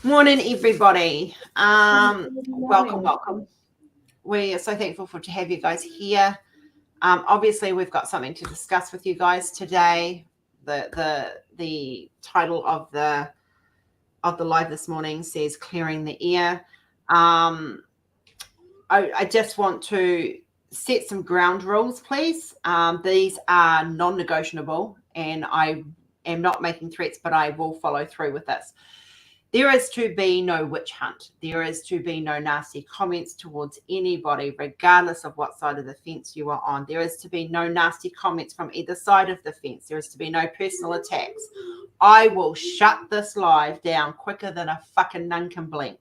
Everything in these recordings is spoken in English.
Morning, everybody. Good Welcome, morning. welcome. We are so thankful to have you guys here. Obviously, we've got something to discuss with you guys today. The title of the live this morning says "Clearing the Air." Um, I just want to set some ground rules, please. These are non-negotiable, and I am not making threats, but I will follow through with this. There is to be no witch hunt. There is to be no nasty comments towards anybody, regardless of what side of the fence you are on. There is to be no nasty comments from either side of the fence. There is to be no personal attacks. I will shut this live down quicker than a fucking nun can blink.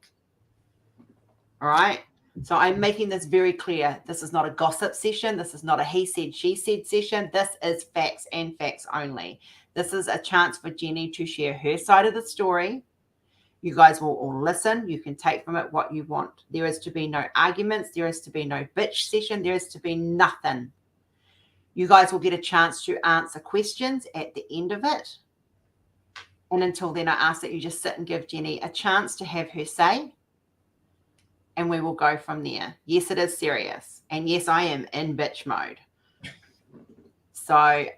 All right? So I'm making this very clear. This is not a gossip session. This is not a he said, she said session. This is facts and facts only. This is a chance for Jenny to share her side of the story. You guys will all listen. You can take from it what you want. There is to be no arguments. There is to be no bitch session. There is to be nothing. You guys will get a chance to answer questions at the end of it. And until then, I ask that you just sit and give Jenny a chance to have her say. And we will go from there. Yes, it is serious. And yes, I am in bitch mode. So,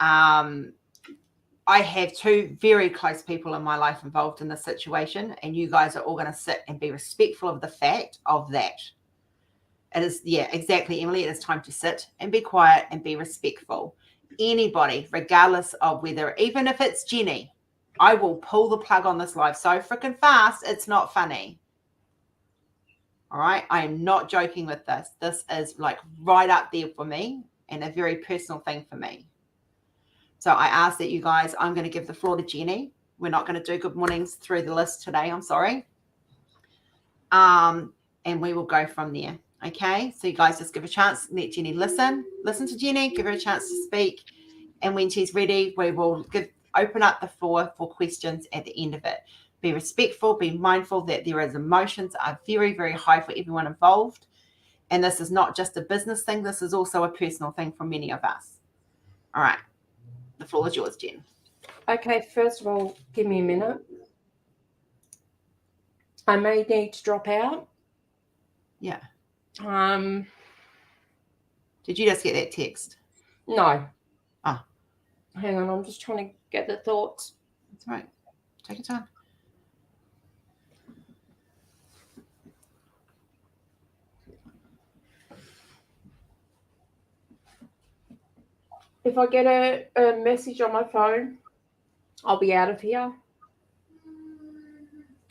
I have two very close people in my life involved in this situation, and you guys are all going to sit and be respectful of the fact of that. It is, yeah, exactly, Emily. It is time to sit and be quiet and be respectful. Anybody, regardless of whether, even if it's Jenny, I will pull the plug on this live so freaking fast, it's not funny. All right. I am not joking with this. This is like right up there for me and a very personal thing for me. So I ask that you guys, I'm going to give the floor to Jenny. We're not going to do good mornings through the list today. I'm sorry. And we will go from there. Okay. So you guys just give a chance. Let Jenny listen to Jenny, give her a chance to speak. And when she's ready, we will open up the floor for questions at the end of it. Be respectful, be mindful that there is emotions are very, very high for everyone involved. And this is not just a business thing. This is also a personal thing for many of us. All right. The floor is yours, Jen. Okay, first of all, give me a minute. I may need to drop out. Yeah. Um, Did you just get that text? no. Oh. Hang on, I'm just trying to get the thoughts. That's right. Take your time. If I get a message on my phone, I'll be out of here.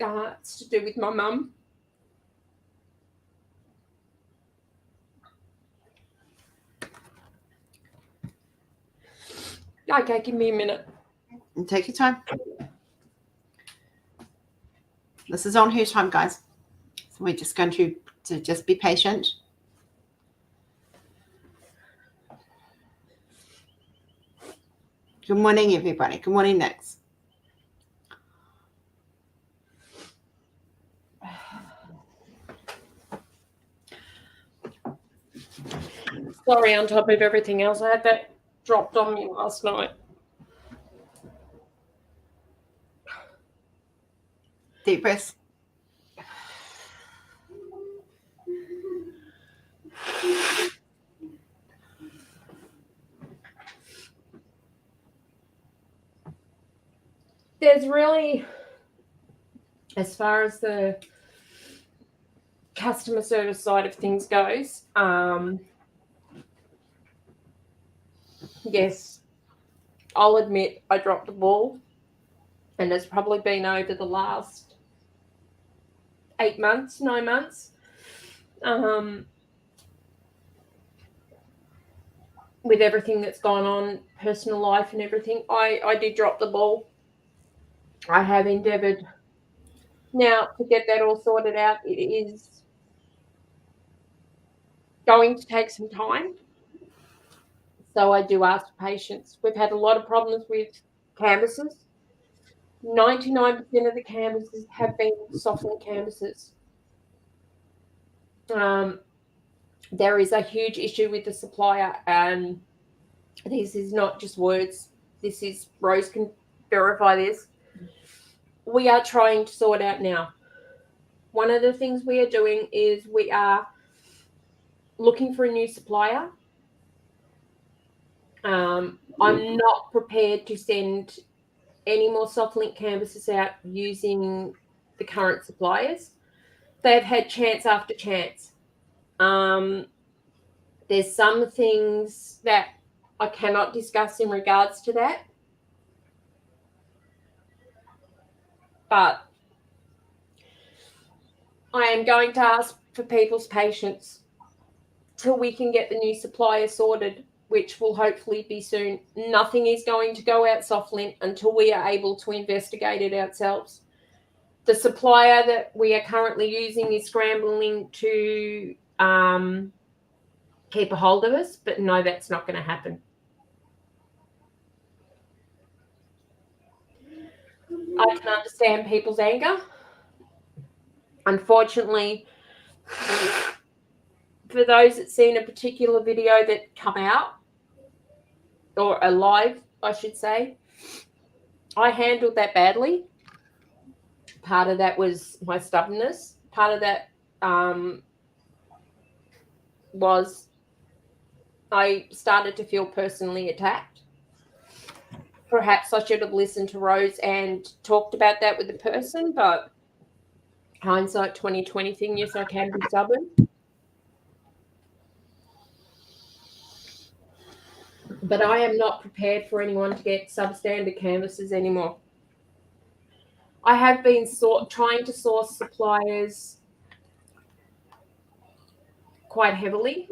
It's to do with my mum. Okay, give me a minute. And take your time. This is on her time, guys. So we're just going to just be patient. Good morning, everybody. Good morning, Nix. Sorry, on top of everything else, I had that dropped on me last night. Deep breaths. There's really, as far as the customer service side of things goes, yes, I'll admit I dropped the ball, and it's probably been over the last 9 months. With everything that's gone on, personal life and everything, I did drop the ball. I have endeavoured now to get that all sorted out. It is going to take some time. So I do ask for patience. We've had a lot of problems with canvases. 99% of the canvases have been softened canvases. There is a huge issue with the supplier, and this is not just words. This is, Rose can verify this. We are trying to sort out now. One of the things we are doing is we are looking for a new supplier. I'm not prepared to send any more Softlink canvases out using the current suppliers. They've had chance after chance. There's some things that I cannot discuss in regards to that. But I am going to ask for people's patience till we can get the new supplier sorted, which will hopefully be soon. Nothing is going to go out Softlink until we are able to investigate it ourselves. The supplier that we are currently using is scrambling to keep a hold of us, but no, that's not going to happen. I can understand people's anger. Unfortunately, for those that seen a particular video that come out, or a live, I should say, I handled that badly. Part of that was my stubbornness. Part of that was I started to feel personally attacked. Perhaps I should have listened to Rose and talked about that with the person, but hindsight 2020 thing, yes, I can be stubborn. But I am not prepared for anyone to get substandard canvases anymore. I have been trying to source suppliers quite heavily,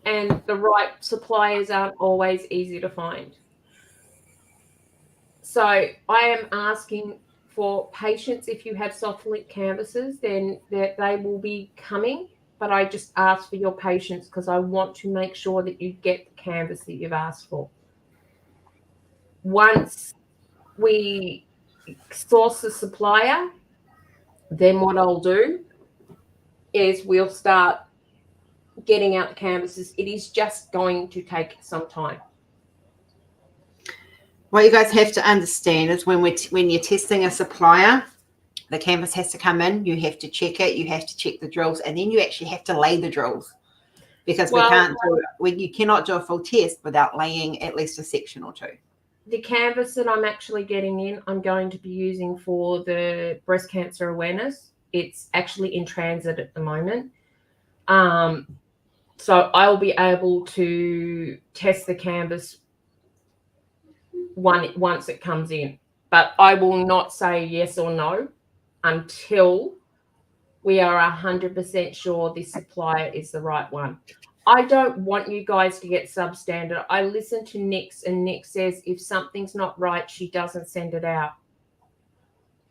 and the right suppliers aren't always easy to find. So I am asking for patience. If you have Softlink canvases, then they will be coming. But I just ask for your patience because I want to make sure that you get the canvas that you've asked for. Once we source the supplier, then what I'll do is we'll start getting out the canvases. It is just going to take some time. What you guys have to understand is when you're testing a supplier, the canvas has to come in, you have to check it, you have to check the drills, and then you actually have to lay the drills, because you cannot do a full test without laying at least a section or two. The canvas that I'm actually getting in, I'm going to be using for the breast cancer awareness. It's actually in transit at the moment. So I'll be able to test the canvas once it comes in. But I will not say yes or no until we are 100% sure this supplier is the right one. I don't want you guys to get substandard. I listen to Nix, and Nix says if something's not right, she doesn't send it out.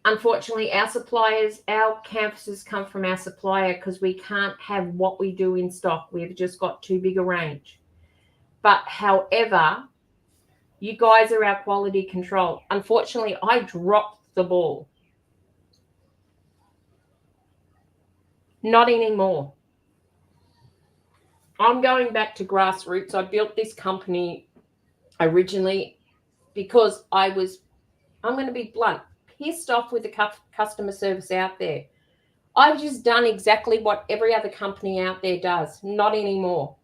Unfortunately, our canvases come from our supplier because we can't have what we do in stock. We've just got too big a range. But however, you guys are our quality control. Unfortunately, I dropped the ball. Not anymore. I'm going back to grassroots. I built this company originally because I'm going to be blunt, pissed off with the customer service out there. I've just done exactly what every other company out there does. Not anymore.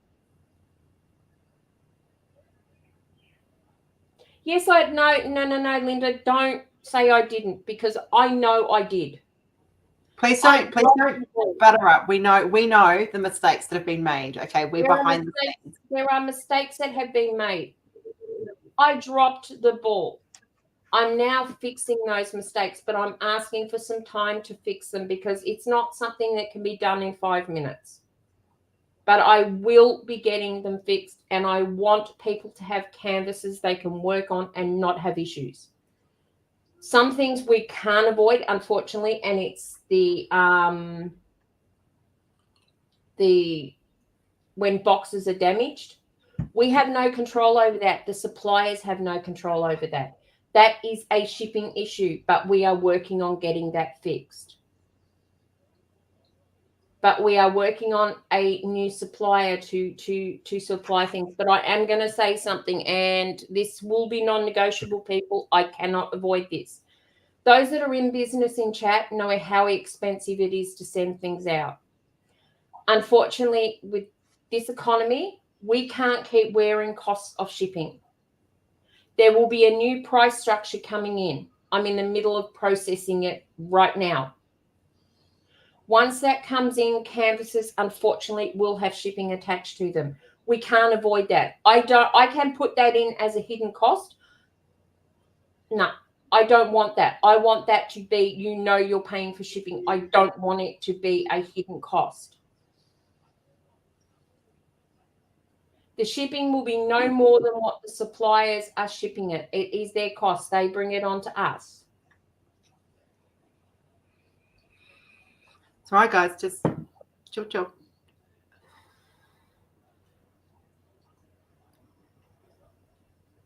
Yes, no, Linda, don't say I didn't, because I know I did. Please don't butter up. We know the mistakes that have been made. Okay, we're behind the scenes. There are mistakes that have been made. I dropped the ball. I'm now fixing those mistakes, but I'm asking for some time to fix them because it's not something that can be done in 5 minutes. But I will be getting them fixed, and I want people to have canvases they can work on and not have issues. Some things we can't avoid, unfortunately, and it's when boxes are damaged. We have no control over that. The suppliers have no control over that. That is a shipping issue, but we are working on getting that fixed. But we are working on a new supplier to supply things. But I am going to say something, and this will be non-negotiable, people. I cannot avoid this. Those that are in business in chat know how expensive it is to send things out. Unfortunately, with this economy, we can't keep wearing costs of shipping. There will be a new price structure coming in. I'm in the middle of processing it right now. Once that comes in, canvases, unfortunately, will have shipping attached to them. We can't avoid that. I can put that in as a hidden cost. No, I don't want that. I want that to be, you're paying for shipping. I don't want it to be a hidden cost. The shipping will be no more than what the suppliers are shipping it. It is their cost. They bring it on to us. It's all right, guys. Just chill.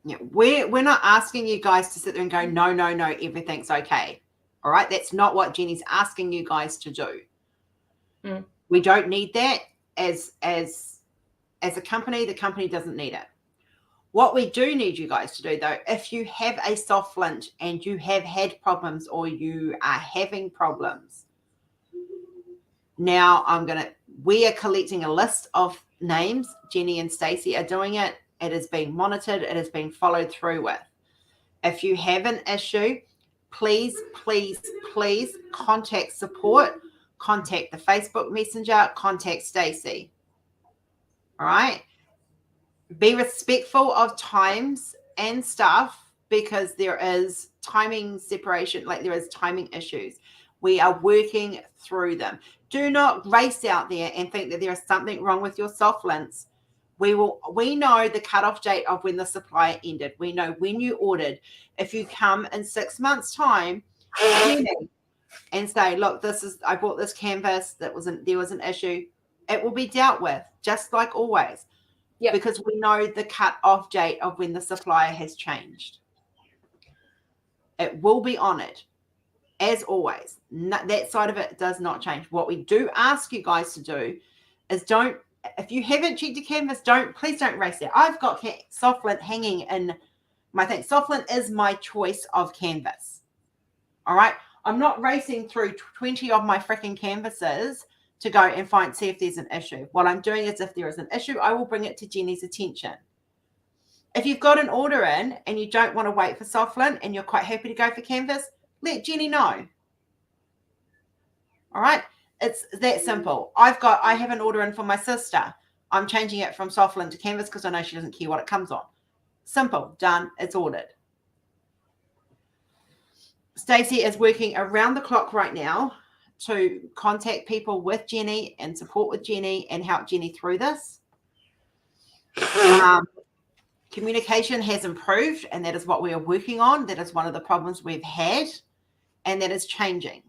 Yeah, we're not asking you guys to sit there and go, no, everything's okay. All right, that's not what Jenny's asking you guys to do. We don't need that as a company. The company doesn't need it. What we do need you guys to do, though, if you have a soft lint and you have had problems or you are having problems, now we are collecting a list of names. Jenny and Stacey are doing it. It is being monitored. It is being followed through with. If you have an issue, please contact support, contact the Facebook Messenger, contact Stacey. All right? Be respectful of times and stuff, because there is timing separation, like there is timing issues. We are working through them. Do not race out there and think that there is something wrong with your soft lints. We know the cutoff date of when the supplier ended. We know when you ordered. If you come in 6 months' time and say, look, I bought this canvas, there was an issue, it will be dealt with, just like always. Yep. Because we know the cut-off date of when the supplier has changed. It will be honoured, as always. That side of it does not change. What we do ask you guys to do is if you haven't checked your canvas, please don't race it. I've got soft lint hanging in my thing. Soft lint is my choice of canvas. All right? I'm not racing through 20 of my freaking canvases to go and see if there's an issue. What I'm doing is, if there is an issue, I will bring it to Jenny's attention. If you've got an order in and you don't want to wait for soft lint and you're quite happy to go for canvas, let Jenny know. All right? It's that simple. I have an order in for my sister. I'm changing it from soft lint to canvas because I know she doesn't care what it comes on. Simple, done, it's ordered. Stacey is working around the clock right now to contact people with Jenny and support with Jenny and help Jenny through this. Communication has improved, and that is what we are working on. That is one of the problems we've had, and that is changing.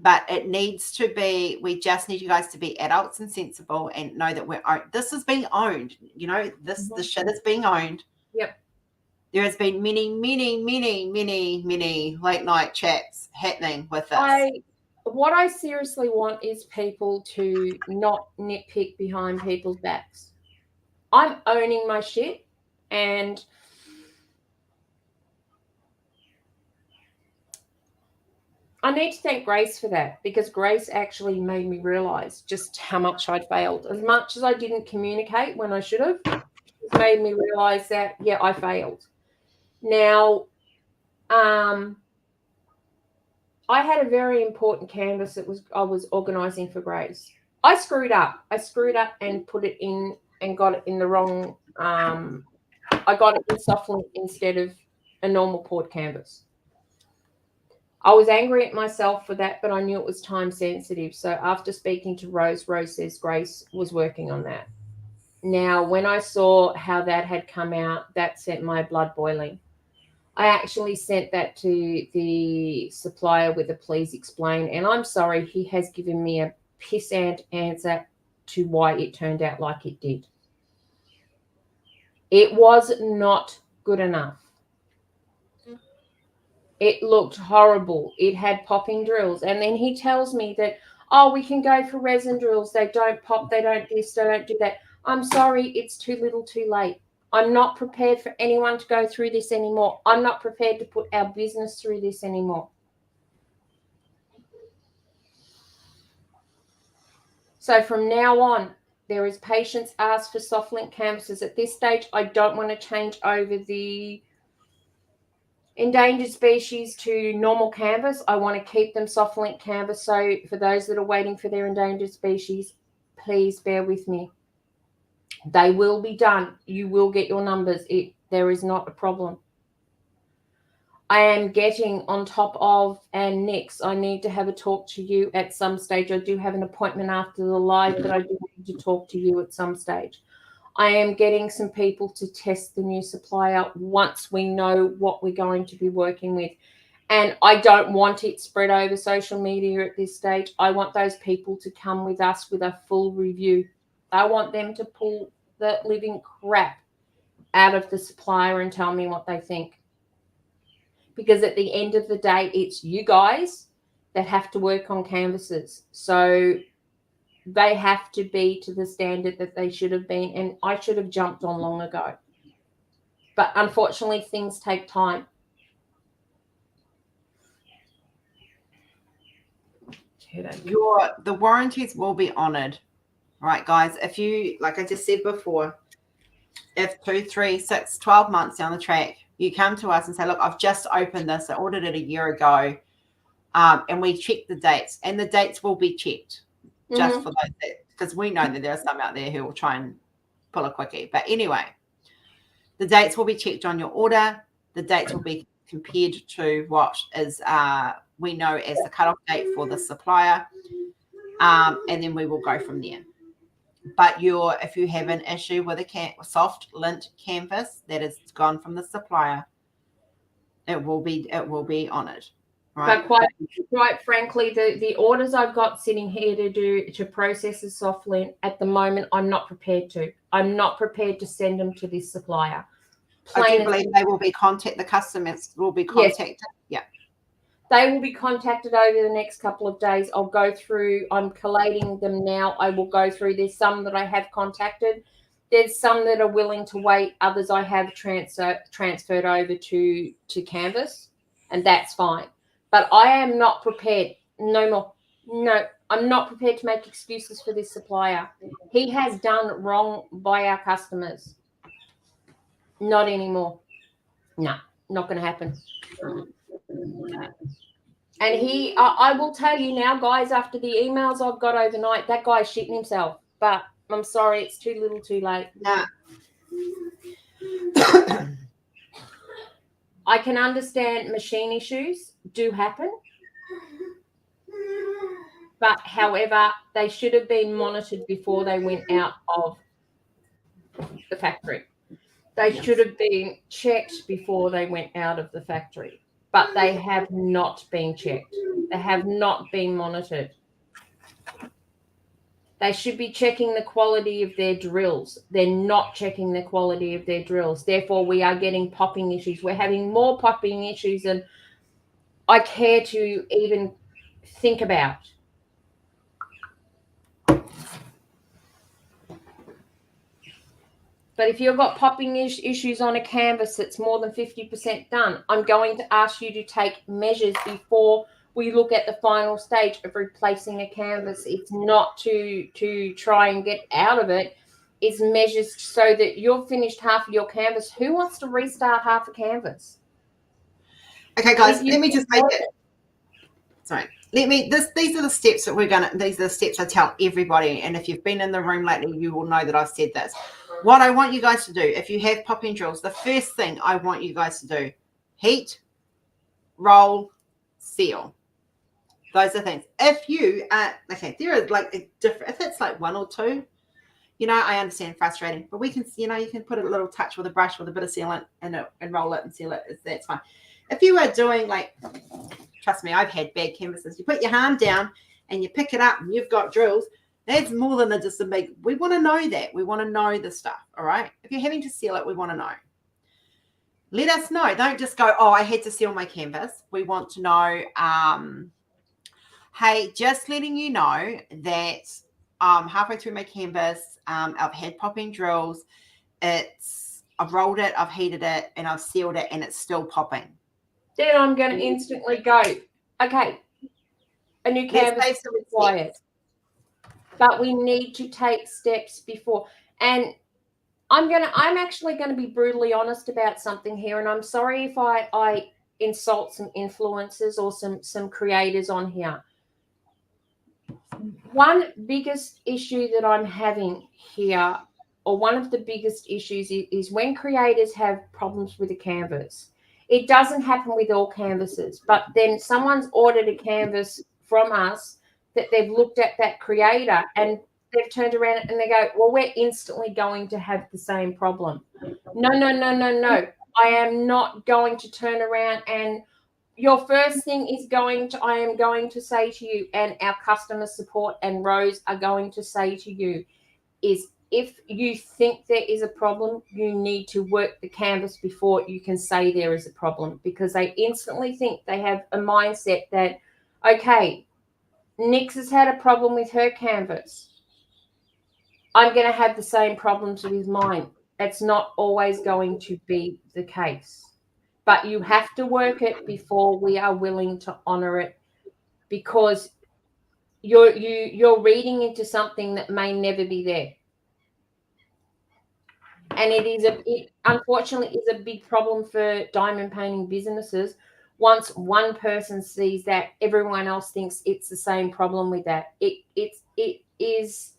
But it needs to be, we just need you guys to be adults and sensible and know that this is being owned. The shit is being owned. Yep. There has been many late night chats happening with this. What I seriously want is people to not nitpick behind people's backs. I'm owning my shit, and I need to thank Grace for that, because Grace actually made me realize just how much I'd failed. As much as I didn't communicate when I should have, it made me realize that, yeah, I failed. Now, I had a very important canvas that I was organizing for Grace. I screwed up and put it in and got it in the wrong. I got it in soft lint instead of a normal poured canvas. I was angry at myself for that, but I knew it was time sensitive. So after speaking to Rose says Grace was working on that. Now, when I saw how that had come out, that sent my blood boiling. I actually sent that to the supplier with a please explain. And I'm sorry, he has given me a pissant answer to why it turned out like it did. It was not good enough. It looked horrible. It had popping drills. And then he tells me that, we can go for resin drills. They don't pop. They don't this. They don't do that. I'm sorry. It's too little too late. I'm not prepared for anyone to go through this anymore. I'm not prepared to put our business through this anymore. So from now on, there is patients asked for soft lint canvases. At this stage, I don't want to change over the endangered species to normal canvas. I want to keep them soft lint canvas. So for those that are waiting for their endangered species, please bear with me. They will be done. You will get your numbers. There is not a problem. I am getting on top of, and next, I need to have a talk to you at some stage. I do have an appointment after the live, but I do need to talk to you at some stage. I am getting some people to test the new supplier once we know what we're going to be working with. And I don't want it spread over social media at this stage. I want those people to come with us with a full review. I want them to pull the living crap out of the supplier and tell me what they think. Because at the end of the day, it's you guys that have to work on canvases. So they have to be to the standard that they should have been. And I should have jumped on long ago. But unfortunately, things take time. The warranties will be honoured. Right, guys, if you, like I just said before, if 2, 3, 6, 12 months down the track, you come to us and say, look, I've just opened this. I ordered it a year ago. And we check the dates, and the dates will be checked just for those that, because we know that there are some out there who will try and pull a quickie. But anyway, the dates will be checked on your order. The dates will be compared to what is we know as the cutoff date for the supplier. And then we will go from there. But if you have an issue with a soft lint canvas that has gone from the supplier, it will be honoured. Right. But quite frankly, the orders I've got sitting here to process the soft lint at the moment, I'm not prepared to. I'm not prepared to send them to this supplier. I do believe they will be the customers will be contacted. Yes. Yeah. They will be contacted over the next couple of days. I'll go through, I'm collating them now. I will go through. There's some that I have contacted. There's some that are willing to wait. Others I have transferred over to Canvas, and that's fine. But I am not prepared. No more. No, I'm not prepared to make excuses for this supplier. He has done wrong by our customers. Not anymore. No, not going to happen. And I will tell you now, guys, after the emails I've got overnight, that guy's shitting himself. But I'm sorry, it's too little too late. Nah. I can understand machine issues do happen. But however, they should have been monitored before they went out of the factory. They should have been checked before they went out of the factory. But they have not been checked. They have not been monitored. They should be checking the quality of their drills. They're not checking the quality of their drills. Therefore, we are getting popping issues. We're having more popping issues than I care to even think about. But if you've got popping issues on a canvas that's more than 50% done, I'm going to ask you to take measures before we look at the final stage of replacing a canvas. It's not to try and get out of it. It's measures so that you've finished half of your canvas. Who wants to restart half a canvas? Okay, guys, let me just make it. Sorry. These are the steps that these are the steps I tell everybody. And if you've been in the room lately, you will know that I've said this. What I want you guys to do, if you have popping drills, the first thing I want you guys to do, heat, roll, seal. Those are things. If you okay, there is like a different, if it's like 1 or 2, I understand frustrating, but we can, you can put a little touch with a brush with a bit of sealant and roll it and seal it. That's fine. If you are doing trust me, I've had bad canvases. You put your arm down and you pick it up and you've got drills. That's more than just a big, we want to know that. We want to know the stuff, all right? If you're having to seal it, we want to know. Let us know. Don't just go, oh, I had to seal my canvas. We want to know, hey, just letting you know that halfway through my canvas, I've had popping drills. It's I've rolled it, I've heated it, and I've sealed it, and it's still popping. Then I'm going to instantly go, okay, a new canvas is required. But we need to take steps before. And I'm actually going to be brutally honest about something here. And I'm sorry if I insult some influencers or some creators on here. One biggest issue that I'm having here, or one of the biggest issues, is when creators have problems with a canvas. It doesn't happen with all canvases, but then someone's ordered a canvas from us that they've looked at that creator and they've turned around and they go, well, we're instantly going to have the same problem. No. I am not going to turn around, and your first thing is I am going to say to you, and our customer support and Rose are going to say to you, is if you think there is a problem, you need to work the canvas before you can say there is a problem, because they instantly think, they have a mindset that, okay, Nix has had a problem with her canvas, I'm going to have the same problems with mine. It's not always going to be the case. But you have to work it before we are willing to honor it, because you're reading into something that may never be there. And it unfortunately is a big problem for diamond painting businesses. Once one person sees that, everyone else thinks it's the same problem with that. It is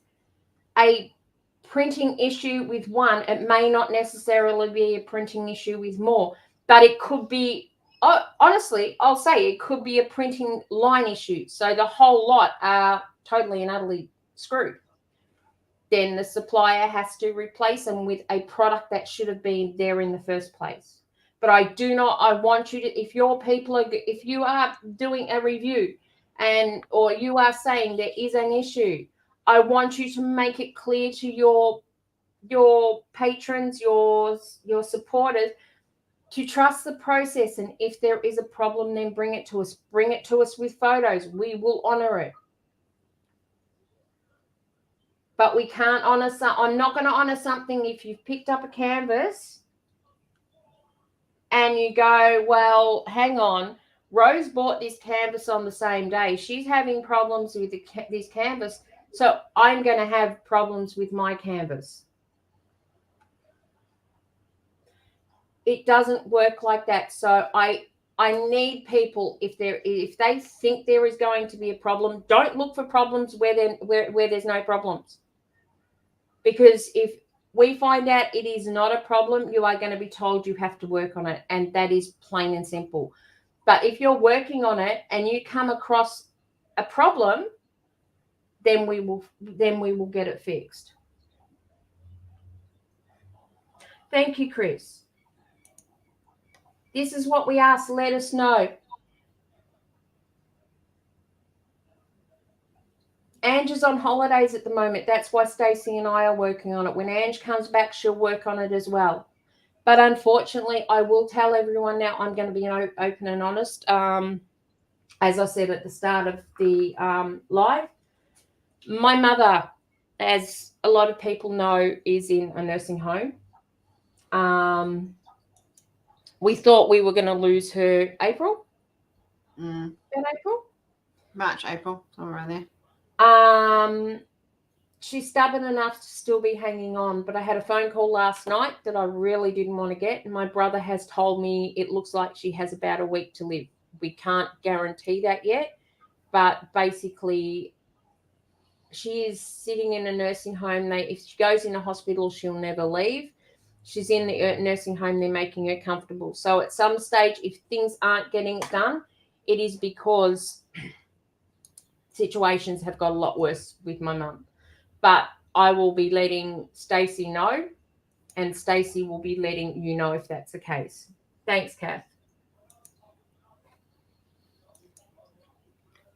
a printing issue with one. It may not necessarily be a printing issue with more, but it could be, honestly, I'll say it could be a printing line issue. So the whole lot are totally and utterly screwed. Then the supplier has to replace them with a product that should have been there in the first place. But I want you to, if you are doing a review or you are saying there is an issue, I want you to make it clear to your patrons, your supporters, to trust the process. And if there is a problem, then bring it to us. Bring it to us with photos. We will honor it. But we can't honor I'm not going to honor something if you've picked up a canvas and you go, well, hang on, Rose bought this canvas on the same day. She's having problems with this canvas, so I'm going to have problems with my canvas. It doesn't work like that. So I need people, if they think there is going to be a problem, don't look for problems where there's no problems. Because if we find out it is not a problem, you are going to be told you have to work on it, and that is plain and simple. But if you're working on it and you come across a problem, then we will get it fixed. Thank you, Chris. This is what we ask. Let us know. Ange is on holidays at the moment. That's why Stacey and I are working on it. When Ange comes back, she'll work on it as well. But unfortunately, I will tell everyone now, I'm going to be open and honest. As I said at the start of the live, my mother, as a lot of people know, is in a nursing home. We thought we were going to lose her April. In April? March, April, somewhere around there. She's stubborn enough to still be hanging on, but I had a phone call last night that I really didn't want to get, and my brother has told me it looks like she has about a week to live. We can't guarantee that yet, but basically she is sitting in a nursing home. If she goes in a hospital, she'll never leave. She's in the nursing home. They're making her comfortable. So at some stage, if things aren't getting it done, it is because situations have got a lot worse with my mum. But I will be letting Stacey know, and Stacey will be letting you know if that's the case. Thanks, Kath.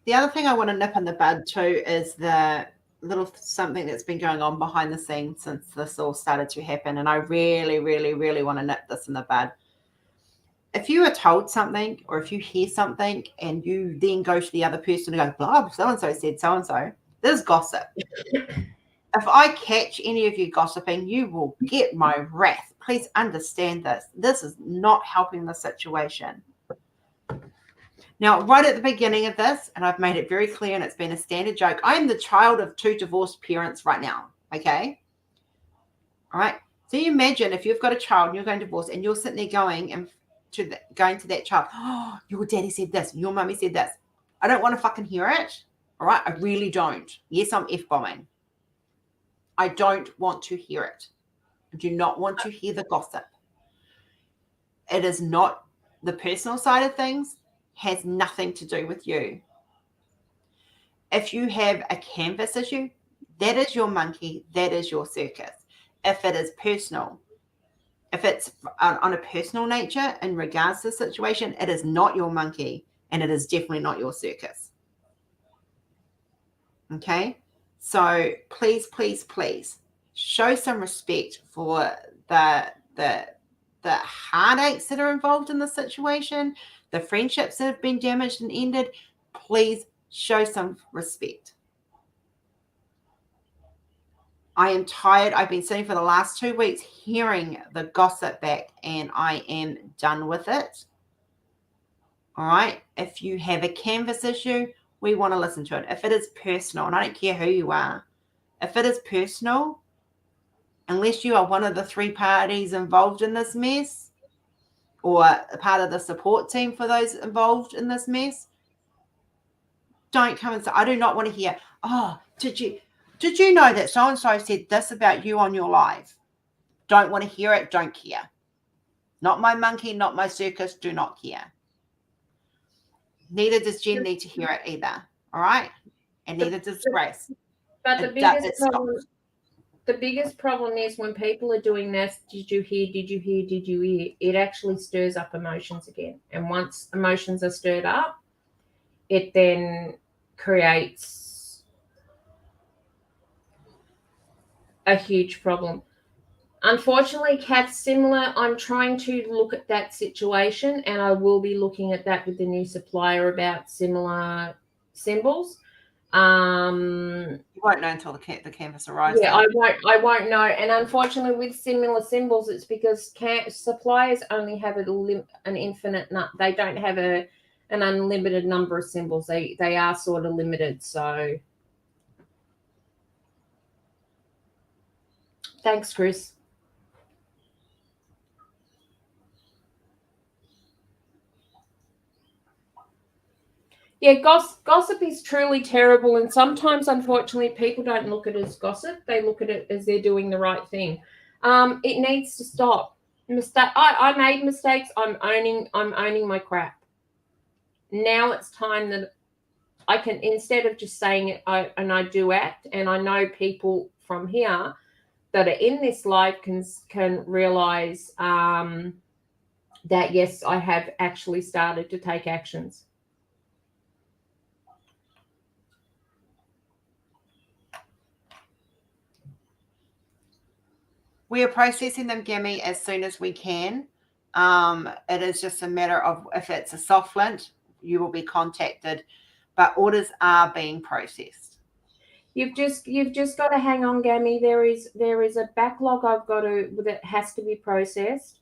The other thing I want to nip in the bud too is the little something that's been going on behind the scenes since this all started to happen. And I really, really, really want to nip this in the bud. If you are told something, or if you hear something and you then go to the other person and go, blah, so-and-so said so-and-so, this is gossip. If I catch any of you gossiping, you will get my wrath please understand this. This is not helping the situation. Now, right at the beginning of this, and I've made it very clear, and it's been a standard joke, I am the child of 2 divorced parents right now, okay? All right? So you imagine if you've got a child and you're going to divorce and you're sitting there going to that child, oh, your daddy said this, your mummy said this. I don't want to fucking hear it, all right? I really don't. Yes, I'm F-bombing. I don't want to hear it. I do not want to hear the gossip. It is not the personal side of things, has nothing to do with you. If you have a canvas issue, that is your monkey, that is your circus. If it is personal, if it's on a personal nature in regards to the situation, it is not your monkey and it is definitely not your circus. Okay? So please, please, please show some respect for the heartaches that are involved in the situation, the friendships that have been damaged and ended. Please show some respect. I am tired. I've been sitting for the last 2 weeks hearing the gossip back, and I am done with it. All right? If you have a canvas issue, we want to listen to it. If it is personal, and I don't care who you are, if it is personal, unless you are one of the 3 parties involved in this mess or a part of the support team for those involved in this mess, don't come and say, I do not want to hear, oh, did you know that so-and-so said this about you on your live? Don't want to hear it, don't care. Not my monkey, not my circus, do not care. Neither does Jen need to hear it either, all right? And neither does Grace. But the biggest problem is when people are doing this, did you hear, it actually stirs up emotions again. And once emotions are stirred up, it then creates a huge problem. Unfortunately, Kath, similar, I'm trying to look at that situation, and I will be looking at that with the new supplier about similar symbols. You won't know until the canvas arrives. Yeah, I won't know. And unfortunately, with similar symbols, it's because suppliers only have an infinite. They don't have an unlimited number of symbols. They are sort of limited. So, thanks, Chris. Yeah, gossip is truly terrible, and sometimes, unfortunately, people don't look at it as gossip. They look at it as they're doing the right thing. It needs to stop. I made mistakes. I'm owning my crap. Now it's time that I can, instead of just saying it, I do act, and I know people from here that are in this live can realize that yes, I have actually started to take actions. We are processing them, Gammy, as soon as we can. It is just a matter of if it's a soft lint, you will be contacted, but orders are being processed. You've just got to hang on, Gammy. There is a backlog that has to be processed.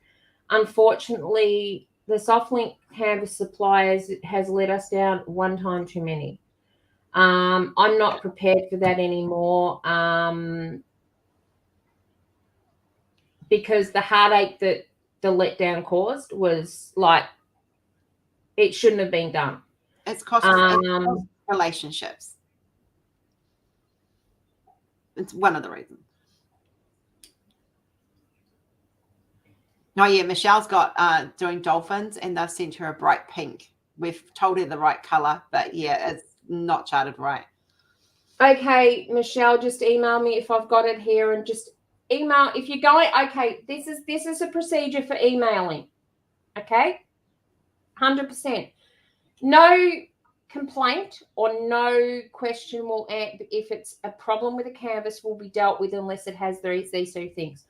Unfortunately, the SoftLink canvas suppliers has let us down one time too many. I'm not prepared for that anymore. Because the heartache that the letdown caused was like, it shouldn't have been done. It's cost relationships. It's one of the reasons. Oh yeah, Michelle's got doing dolphins, and they've sent her a bright pink. We've told her the right color, but yeah, it's not charted right. Okay, Michelle, just email me if I've got it here, and just email if you're going. Okay, this is a procedure for emailing. Okay, 100%. No complaint or no question will, if it's a problem with a canvas, will be dealt with unless it has these 2 things.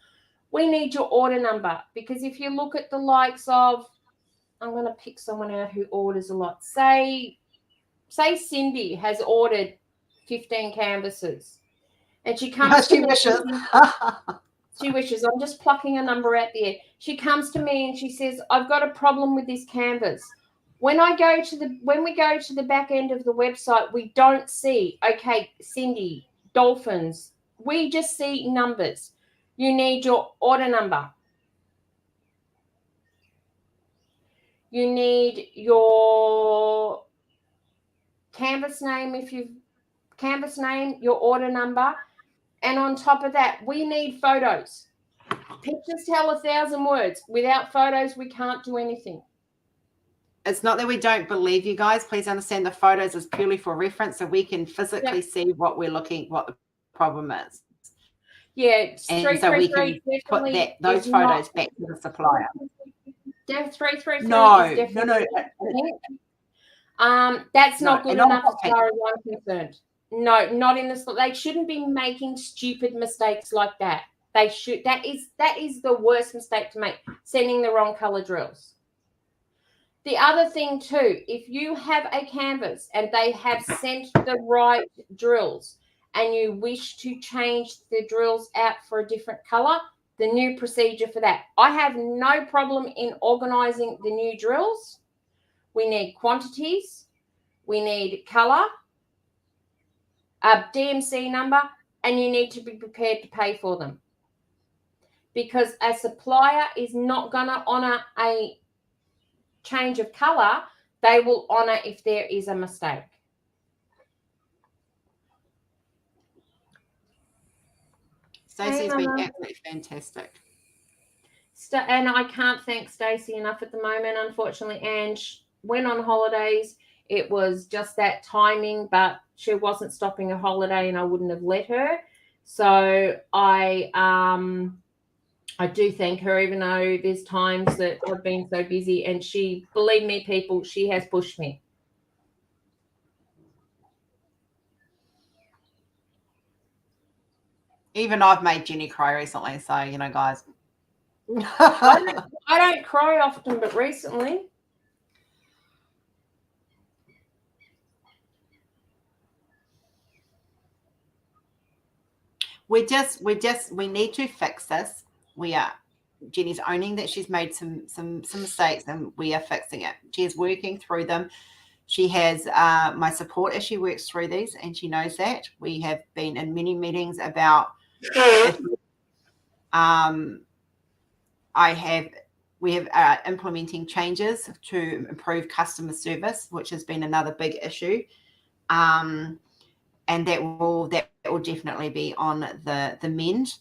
We need your order number, because if you look at the likes of, I'm going to pick someone out who orders a lot. Say Cindy has ordered 15 canvases, and she comes to me. She wishes. I'm just plucking a number out the air. She comes to me and she says, I've got a problem with this canvas. When we go to the back end of the website, we don't see, okay, Cindy, dolphins. We just see numbers. You need your order number. You need your canvas name, your order number. And on top of that, we need photos. Pictures tell 1,000 words. Without photos, we can't do anything. It's not that we don't believe you guys. Please understand the photos is purely for reference so we can physically see what the problem is. Yeah, and so we can put those photos back to the supplier. 333 No. That's not good enough as far as I'm concerned. No, not in this. They shouldn't be making stupid mistakes like that. They should. That is the worst mistake to make, sending the wrong color drills. The other thing too, if you have a canvas and they have sent the right drills and you wish to change the drills out for a different color, the new procedure for that. I have no problem in organizing the new drills. We need quantities, we need color, a DMC number, and you need to be prepared to pay for them. Because a supplier is not going to honor a change of color. They will honor if there is a mistake. Stacey's been absolutely fantastic. And I can't thank Stacey enough at the moment. Unfortunately, Ange went on holidays. It was just that timing, but she wasn't stopping a holiday and I wouldn't have let her. So I do thank her, even though there's times that I've been so busy, and she, believe me, people, she has pushed me. Even I've made Jenny cry recently, so, you know, guys. I don't cry often, but recently. We need to fix this. Jenny's owning that she's made some mistakes and we are fixing it. She is working through them. She has my support as she works through these, and she knows that. We have been in many meetings about we have implementing changes to improve customer service, which has been another big issue. And that will definitely be on the mend.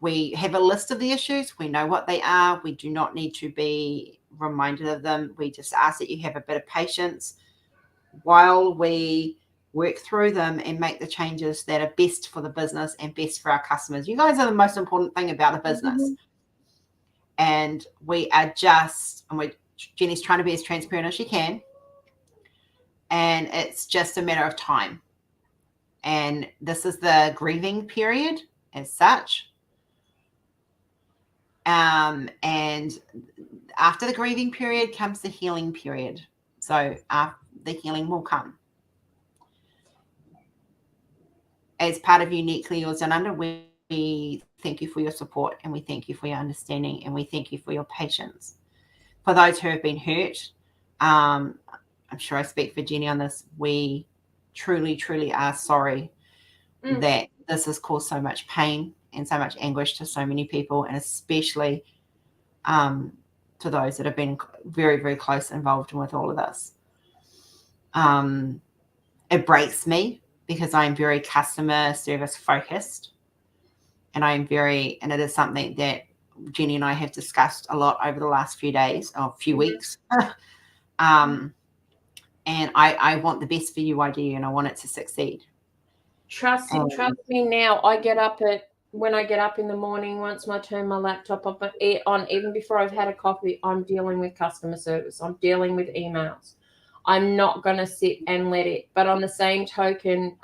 We have a list of the issues. We know what they are. We do not need to be reminded of them. We just ask that you have a bit of patience while we work through them and make the changes that are best for the business and best for our customers. You guys are the most important thing about a business. Mm-hmm. And we are Jenny's trying to be as transparent as she can. And it's just a matter of time. And this is the grieving period as such. And after the grieving period comes the healing period. So the healing will come. As part of Uniquely Yours Down Under, we thank you for your support, and we thank you for your understanding, and we thank you for your patience. For those who have been hurt, I'm sure I speak for Jenny on this, we truly, truly are sorry that this has caused so much pain and so much anguish to so many people, and especially to those that have been very, very close involved with all of this. It breaks me because I'm very customer service focused, and it is something that Jenny and I have discussed a lot over the last few days or few weeks. And I want the best for UID, and I want it to succeed. Trust me now. When I get up in the morning, once I turn my laptop on, even before I've had a coffee, I'm dealing with customer service. I'm dealing with emails. I'm not going to sit and let it. But on the same token,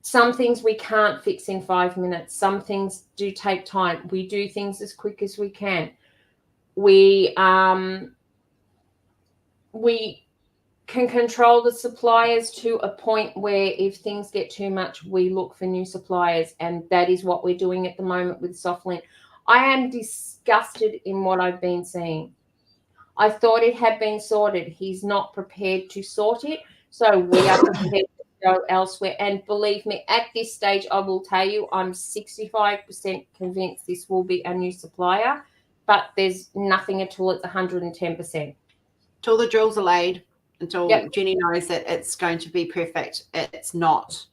some things we can't fix in 5 minutes. Some things do take time. We do things as quick as we can. We can control the suppliers to a point where if things get too much, we look for new suppliers. And that is what we're doing at the moment with Softlin. I am disgusted in what I've been seeing. I thought it had been sorted. He's not prepared to sort it. So we are prepared to go elsewhere. And believe me, at this stage, I will tell you, I'm 65% convinced this will be a new supplier, but there's nothing until it's 110%. Till the drills are laid, until Yep. Jenny knows that it's going to be perfect. It's not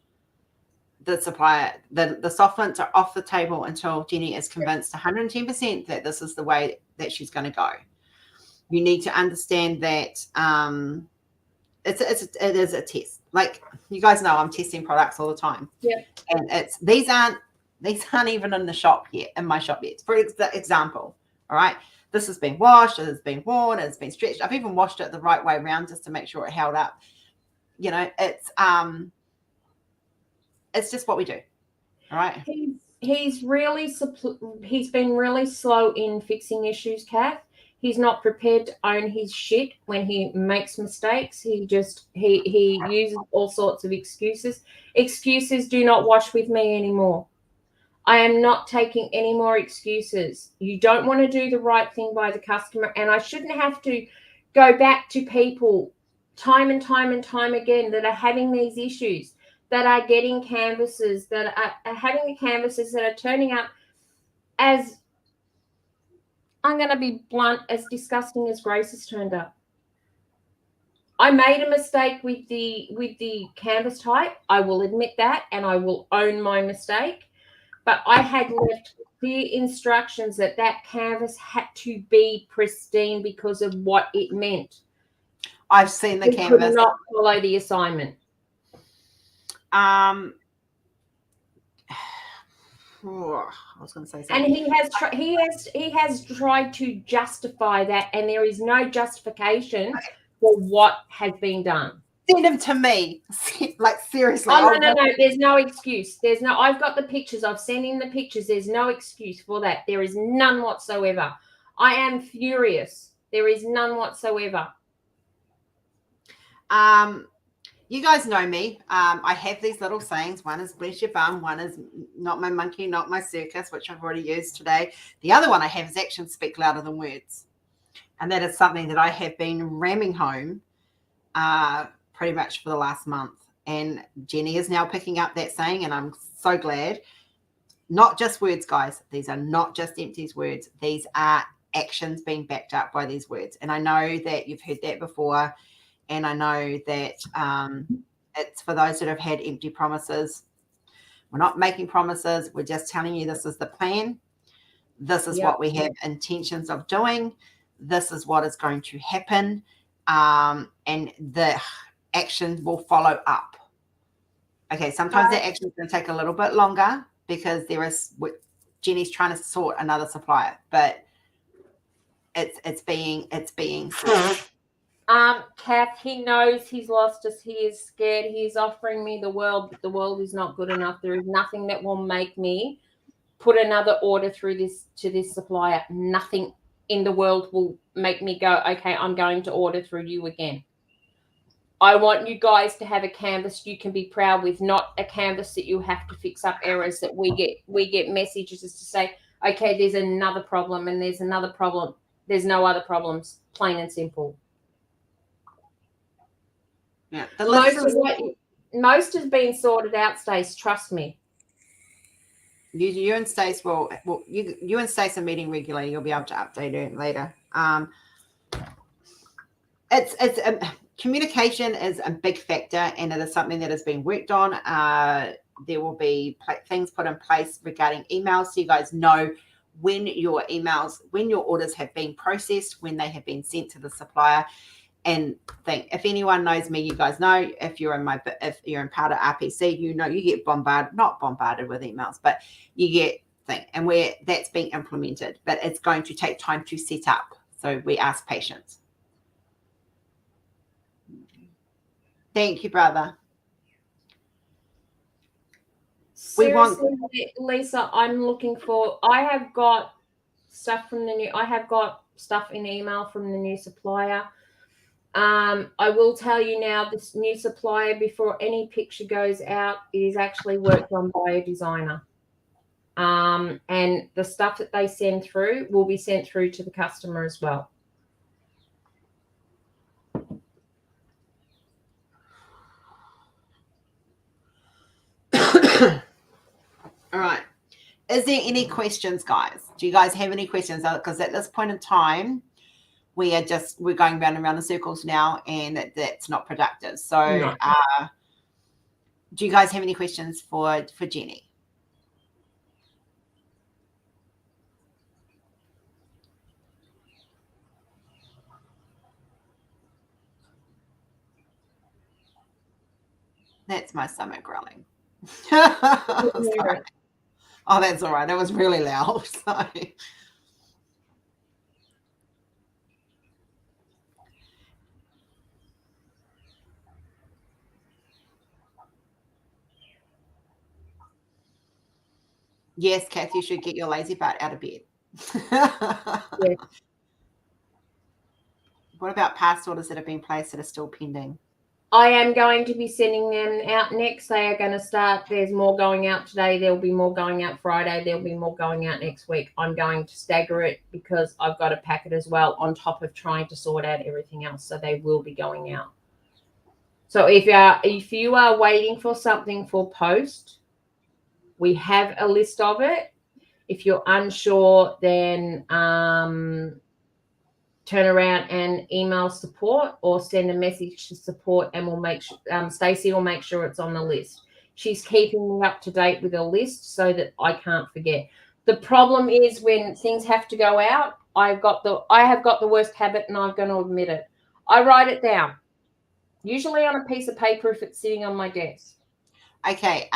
the supplier. The Softlints are off the table until Jenny is convinced 110% that this is the way that she's going to go. You need to understand that it is a test. Like, you guys know, I'm testing products all the time. Yeah. And these aren't even in the shop yet, in my shop yet. For example, all right, this has been washed, it has been worn, it's been stretched. I've even washed it the right way around just to make sure it held up. You know, it's just what we do. All right. He's been really slow in fixing issues, Kath. He's not prepared to own his shit when he makes mistakes. He uses all sorts of excuses. Excuses do not wash with me anymore. I am not taking any more excuses. You don't want to do the right thing by the customer, and I shouldn't have to go back to people time and time and time again that are having these issues, that are getting canvases, that are having the canvases that are turning up as, I'm going to be blunt, as disgusting as Grace has turned up. I made a mistake with the canvas type. I will admit that, and I will own my mistake. But I had left clear instructions that canvas had to be pristine because of what it meant. I've seen the canvas. Could not follow the assignment. I was going to say something. And he has tried to justify that, and there is no justification for what has been done. Send them to me. Like, seriously. Oh, no. There's no excuse. I've got the pictures. I've sent in the pictures. There's no excuse for that. There is none whatsoever. I am furious. There is none whatsoever. You guys know me. I have these little sayings. One is bless your bum. One is not my monkey, not my circus, which I've already used today. The other one I have is actions speak louder than words. And that is something that I have been ramming home pretty much for the last month. And Jenny is now picking up that saying, and I'm so glad. Not just words, guys. These are not just empty words. These are actions being backed up by these words. And I know that you've heard that before. And I know that it's for those that have had empty promises. We're not making promises. We're just telling you this is the plan. This is what we have intentions of doing. This is what is going to happen. And the action will follow up. Okay, sometimes that action is going to take a little bit longer because Jenny's trying to sort another supplier, but it's being sorted. Kath, he knows he's lost us. He is scared. He's offering me the world, but the world is not good enough. There is nothing that will make me put another order through to this supplier. Nothing in the world will make me go, okay, I'm going to order through you again. I want you guys to have a canvas you can be proud with, not a canvas that you have to fix up errors that we get messages to say, okay, there's another problem and there's another problem. There's no other problems, plain and simple. Yeah, most has been sorted out, Stace. Trust me. You and Stace you and Stace are meeting regularly. You'll be able to update her later. Communication is a big factor, and it is something that has been worked on. There will be things put in place regarding emails, so you guys know when your orders have been processed, when they have been sent to the supplier. And if anyone knows me, you guys know, if you're in part of RPC, you know you get not bombarded with emails, but you get and where that's being implemented. But it's going to take time to set up. So we ask patience. Thank you, brother. Seriously, Lisa, I'm looking for. I have got stuff in email from the new supplier. I will tell you now, this new supplier, before any picture goes out, is actually worked on by a designer. And the stuff that they send through will be sent through to the customer as well. All right. Is there any questions, guys? Do you guys have any questions? Because at this point in time, we're going round and round in circles now, and that's not productive. So, No. Do you guys have any questions for Jenny? That's my stomach growling. Sorry. Oh, that's all right. It was really loud. Sorry. Yes, Kath, you should get your lazy butt out of bed. Yes. What about past orders that have been placed that are still pending? I am going to be sending them out next. They are going to start. There's more going out today. There'll be more going out Friday. There'll be more going out next week. I'm going to stagger it because I've got a packet as well on top of trying to sort out everything else. So they will be going out. So if you are waiting for something for post, we have a list of it. If you're unsure, then turn around and email support or send a message to support, and we'll make sure Stacey will make sure it's on the list. She's keeping me up to date with a list so that I can't forget. The problem is when things have to go out, I have got the worst habit, and I'm going to admit it. I write it down, usually on a piece of paper if it's sitting on my desk. Okay,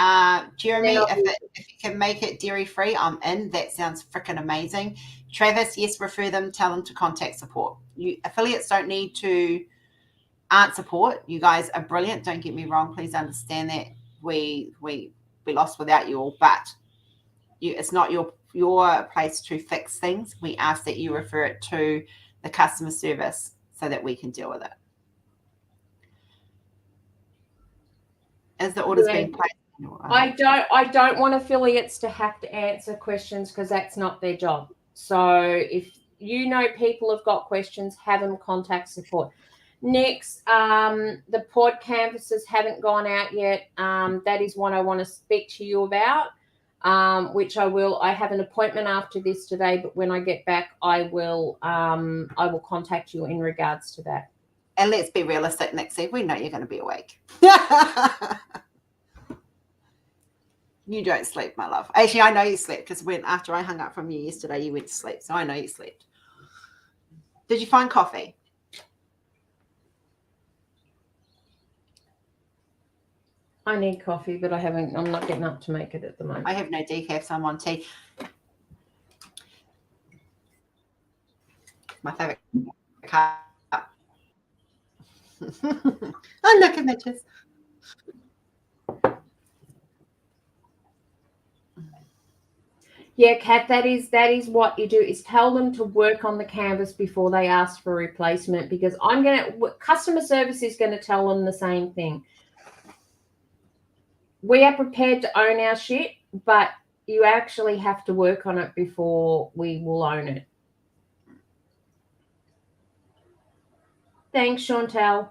Jeremy, if you can make it dairy free, I'm in. That sounds freaking amazing. Travis, yes, refer them. Tell them to contact support. Affiliates don't need to aren't support. You guys are brilliant. Don't get me wrong. Please understand that we lost without you all, but it's not your place to fix things. We ask that you refer it to the customer service so that we can deal with it. As the orders being placed? I don't want affiliates to have to answer questions because that's not their job. So if you know people have got questions, have them contact support. Next, the pod canvases haven't gone out yet. That is one I want to speak to you about, which I will. I have an appointment after this today, but when I get back, I will contact you in regards to that. And let's be realistic, Nixie. We know you're going to be awake. You don't sleep, my love. Actually, I know you slept because after I hung up from you yesterday, you went to sleep. So I know you slept. Did you find coffee? I need coffee, but I'm not getting up to make it at the moment. I have no decaf, so I'm on tea. My favorite cup. Oh, look at Mitches. Yeah, Kat, that is what you do, is tell them to work on the canvas before they ask for a replacement, because customer service is going to tell them the same thing. We are prepared to own our shit, but you actually have to work on it before we will own it. Thanks, Chantel.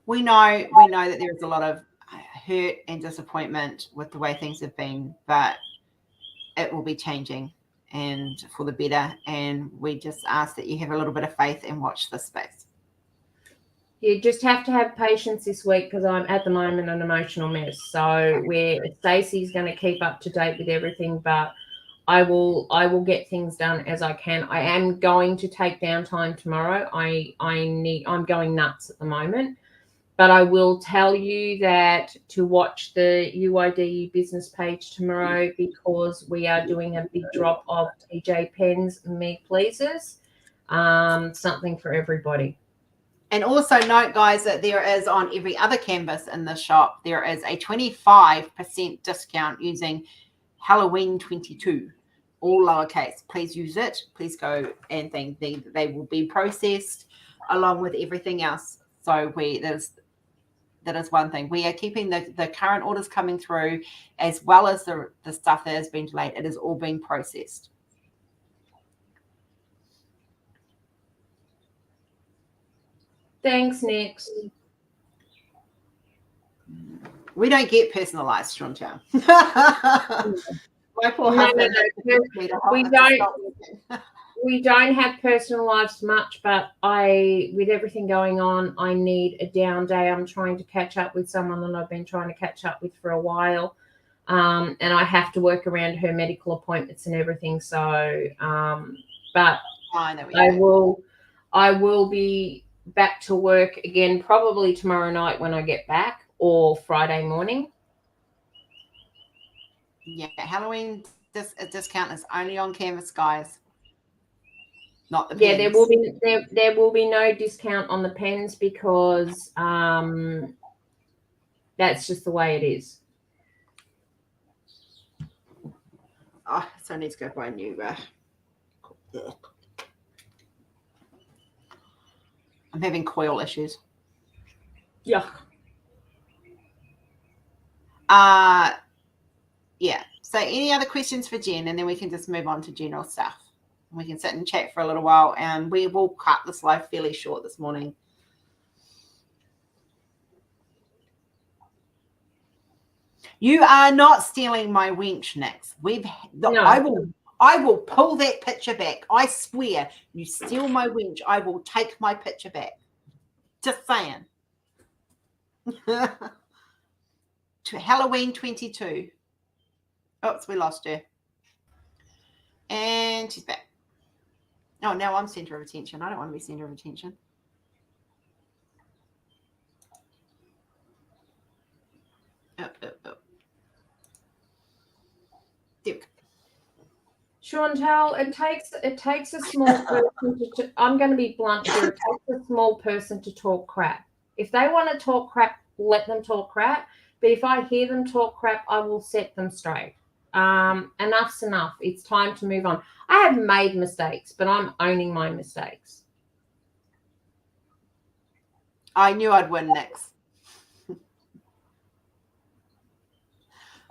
We know that there is a lot of hurt and disappointment with the way things have been, but it will be changing and for the better. And we just ask that you have a little bit of faith and watch this space. You just have to have patience this week because I'm at the moment an emotional mess. So Stacey's going to keep up to date with everything, but I will get things done as I can. I am going to take downtime tomorrow. I'm going nuts at the moment, but I will tell you that to watch the UID business page tomorrow, because we are doing a big drop of TJ pens, Me Pleases, something for everybody. And also note, guys, that there is on every other canvas in the shop, there is a 25% discount using Halloween 22 all lowercase. Please use it. Please go and think they will be processed along with everything else. So that is one thing. We are keeping the current orders coming through, as well as the stuff that has been delayed. It is all being processed. Thanks, next. We don't get personalized, Chantal. My poor husband. We don't have personalized much, but with everything going on, I need a down day. I'm trying to catch up with someone that I've been trying to catch up with for a while. And I have to work around her medical appointments and everything. So, but I will be back to work again, probably tomorrow night when I get back, or Friday morning. Yeah, Halloween discount is only on canvas, guys. Not the pens. Yeah, there will be no discount on the pens because that's just the way it is. Oh, so I need to go buy a new. I'm having coil issues. Yeah. Yeah. So any other questions for Jen, and then we can just move on to general stuff. We can sit and chat for a little while, and we will cut this live fairly short this morning. You are not stealing my winch, Nix. No. I will pull that picture back. I swear, you steal my winch, I will take my picture back. Just saying. To Halloween 22. Oops, we lost her. And she's back. Oh, now I'm center of attention. I don't want to be center of attention. Up. There we go. Chantal, it takes a small person to I'm going to be blunt here. It takes a small person to talk crap. If they want to talk crap, let them talk crap. But if I hear them talk crap, I will set them straight. Enough's enough. It's time to move on. I have made mistakes, but I'm owning my mistakes. I knew I'd win next.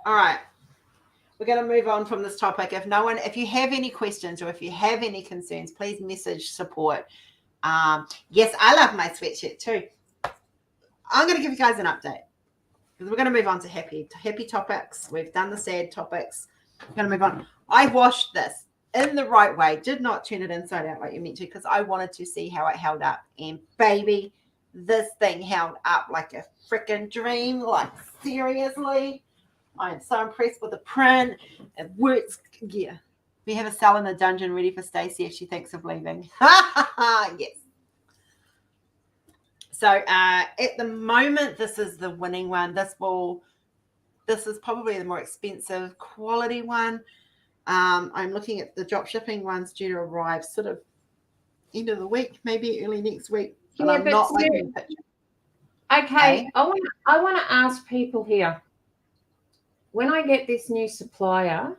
All right. We're going to move on from this topic. If you have any questions or if you have any concerns, please message support. Yes, I love my sweatshirt too. I'm going to give you guys an update because we're going to move on to happy topics. We've done the sad topics. We're going to move on. I washed this in the right way. Did not turn it inside out like you meant to because I wanted to see how it held up. And baby, this thing held up like a freaking dream. Like seriously. I am so impressed with the print. It works. Yeah. We have a cell in the dungeon ready for Stacey if she thinks of leaving. Yes. So at the moment, this is the winning one. This is probably the more expensive quality one. I'm looking at the drop shipping ones due to arrive sort of end of the week, maybe early next week. But I'm not liking the picture. Okay. I want to ask people here. When I get this new supplier,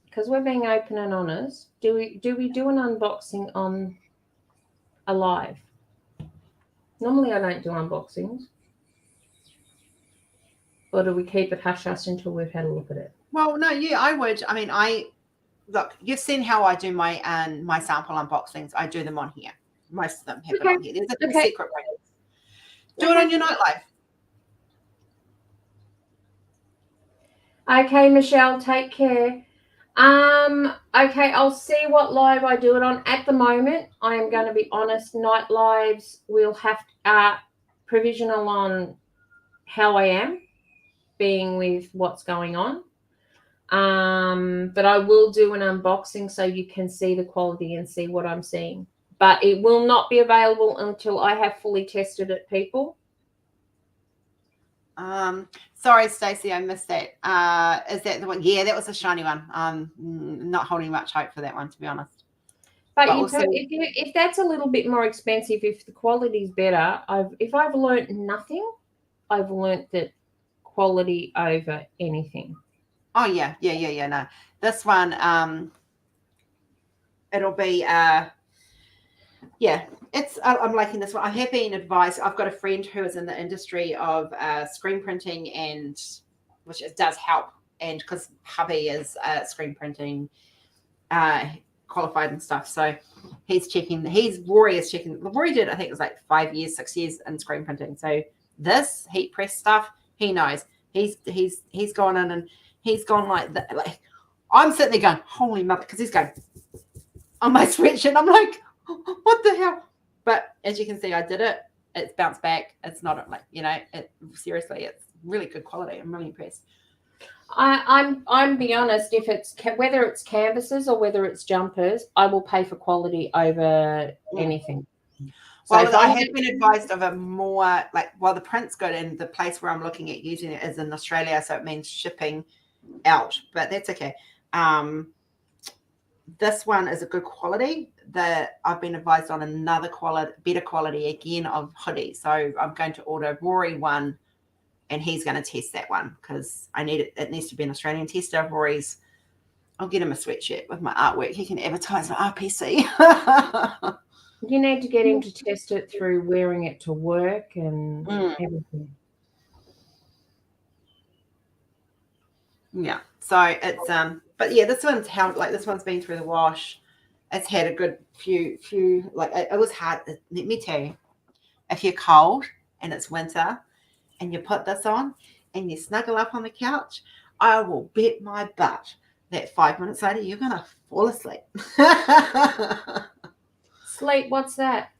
because we're being open and honest, do we do an unboxing on a live? Normally I don't do unboxings. Or do we keep it hush-hush until we've had a look at it? Well, no, yeah, I would. I mean, look, you've seen how I do my sample unboxings. I do them on here. Most of them have it on here. There's a few secret ones. Do it on your night live. Okay, Michelle, take care. Okay, I'll see what live I do it on. At the moment, I am going to be honest, night lives will have provisional on how I am being with what's going on. But I will do an unboxing so you can see the quality and see what I'm seeing. But it will not be available until I have fully tested it, people. Sorry, Stacey, I missed that. Is that the one? Yeah, that was a shiny one. Not holding much hope for that one, to be honest. But if that's a little bit more expensive, if the quality is better, if I've learnt nothing, I've learnt that quality over anything. Oh yeah. No, this one, it'll be yeah, I'm liking this one. I have been advised. I've got a friend who is in the industry of screen printing, and which it does help. And because hubby is screen printing qualified and stuff, so he's checking. Rory is checking. Rory did, I think it was like 5 years, 6 years in screen printing. So this heat press stuff, he knows. He's gone in and he's gone like that. Like I'm sitting there going, holy mother, because he's going on my sweatshirt. I'm like, what the hell? But as you can see, I did it. It's bounced back. It's not like, seriously, it's really good quality. I'm really impressed. I'm be honest, if it's whether it's canvases or whether it's jumpers, I will pay for quality over anything. So well, I have been advised of a more the print's good, and the place where I'm looking at using it is in Australia, so it means shipping out, but that's okay. This one is a good quality. That I've been advised on another better quality again of hoodie. So I'm going to order Rory one, and he's going to test that one because I need it. It needs to be an Australian tester. Rory's, I'll get him a sweatshirt with my artwork. He can advertise my RPC. You need to get him to test it through wearing it to work and everything. Yeah. So it's but yeah, this one's this one's been through the wash. It's had a good few it was hard. Let me tell you, if you're cold and it's winter and you put this on and you snuggle up on the couch, I will bet my butt that 5 minutes later you're gonna fall asleep. Sleep, what's that?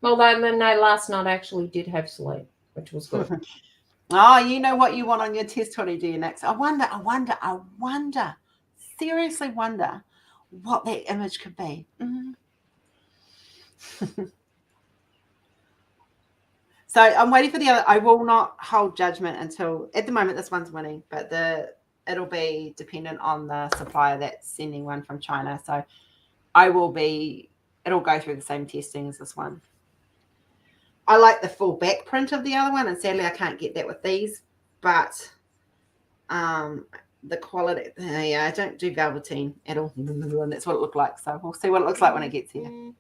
Well, no, last night I actually did have sleep, which was good. Oh, you know what you want on your test hoodie, do you, next? I wonder, seriously wonder what that image could be. So I'm waiting for the other. I will not hold judgment until, at the moment, this one's winning, but it'll be dependent on the supplier that's sending one from China. So it'll go through the same testing as this one. I like the full back print of the other one, and sadly I can't get that with these, but the quality, I don't do velveteen at all, and that's what it looked like. So we'll see what it looks like when it gets here.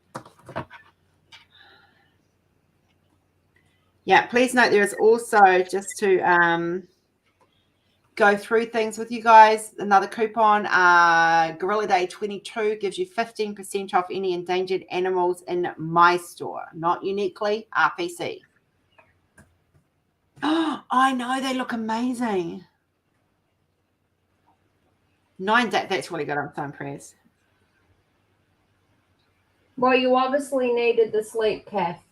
Yeah, please note there is also, just to go through things with you guys, another coupon, Gorilla Day 22 gives you 15% off any endangered animals in my store, not uniquely RPC. Oh, I know, they look amazing. 9 days, that's really good. I'm so impressed. Well, you obviously needed the sleep, Kath.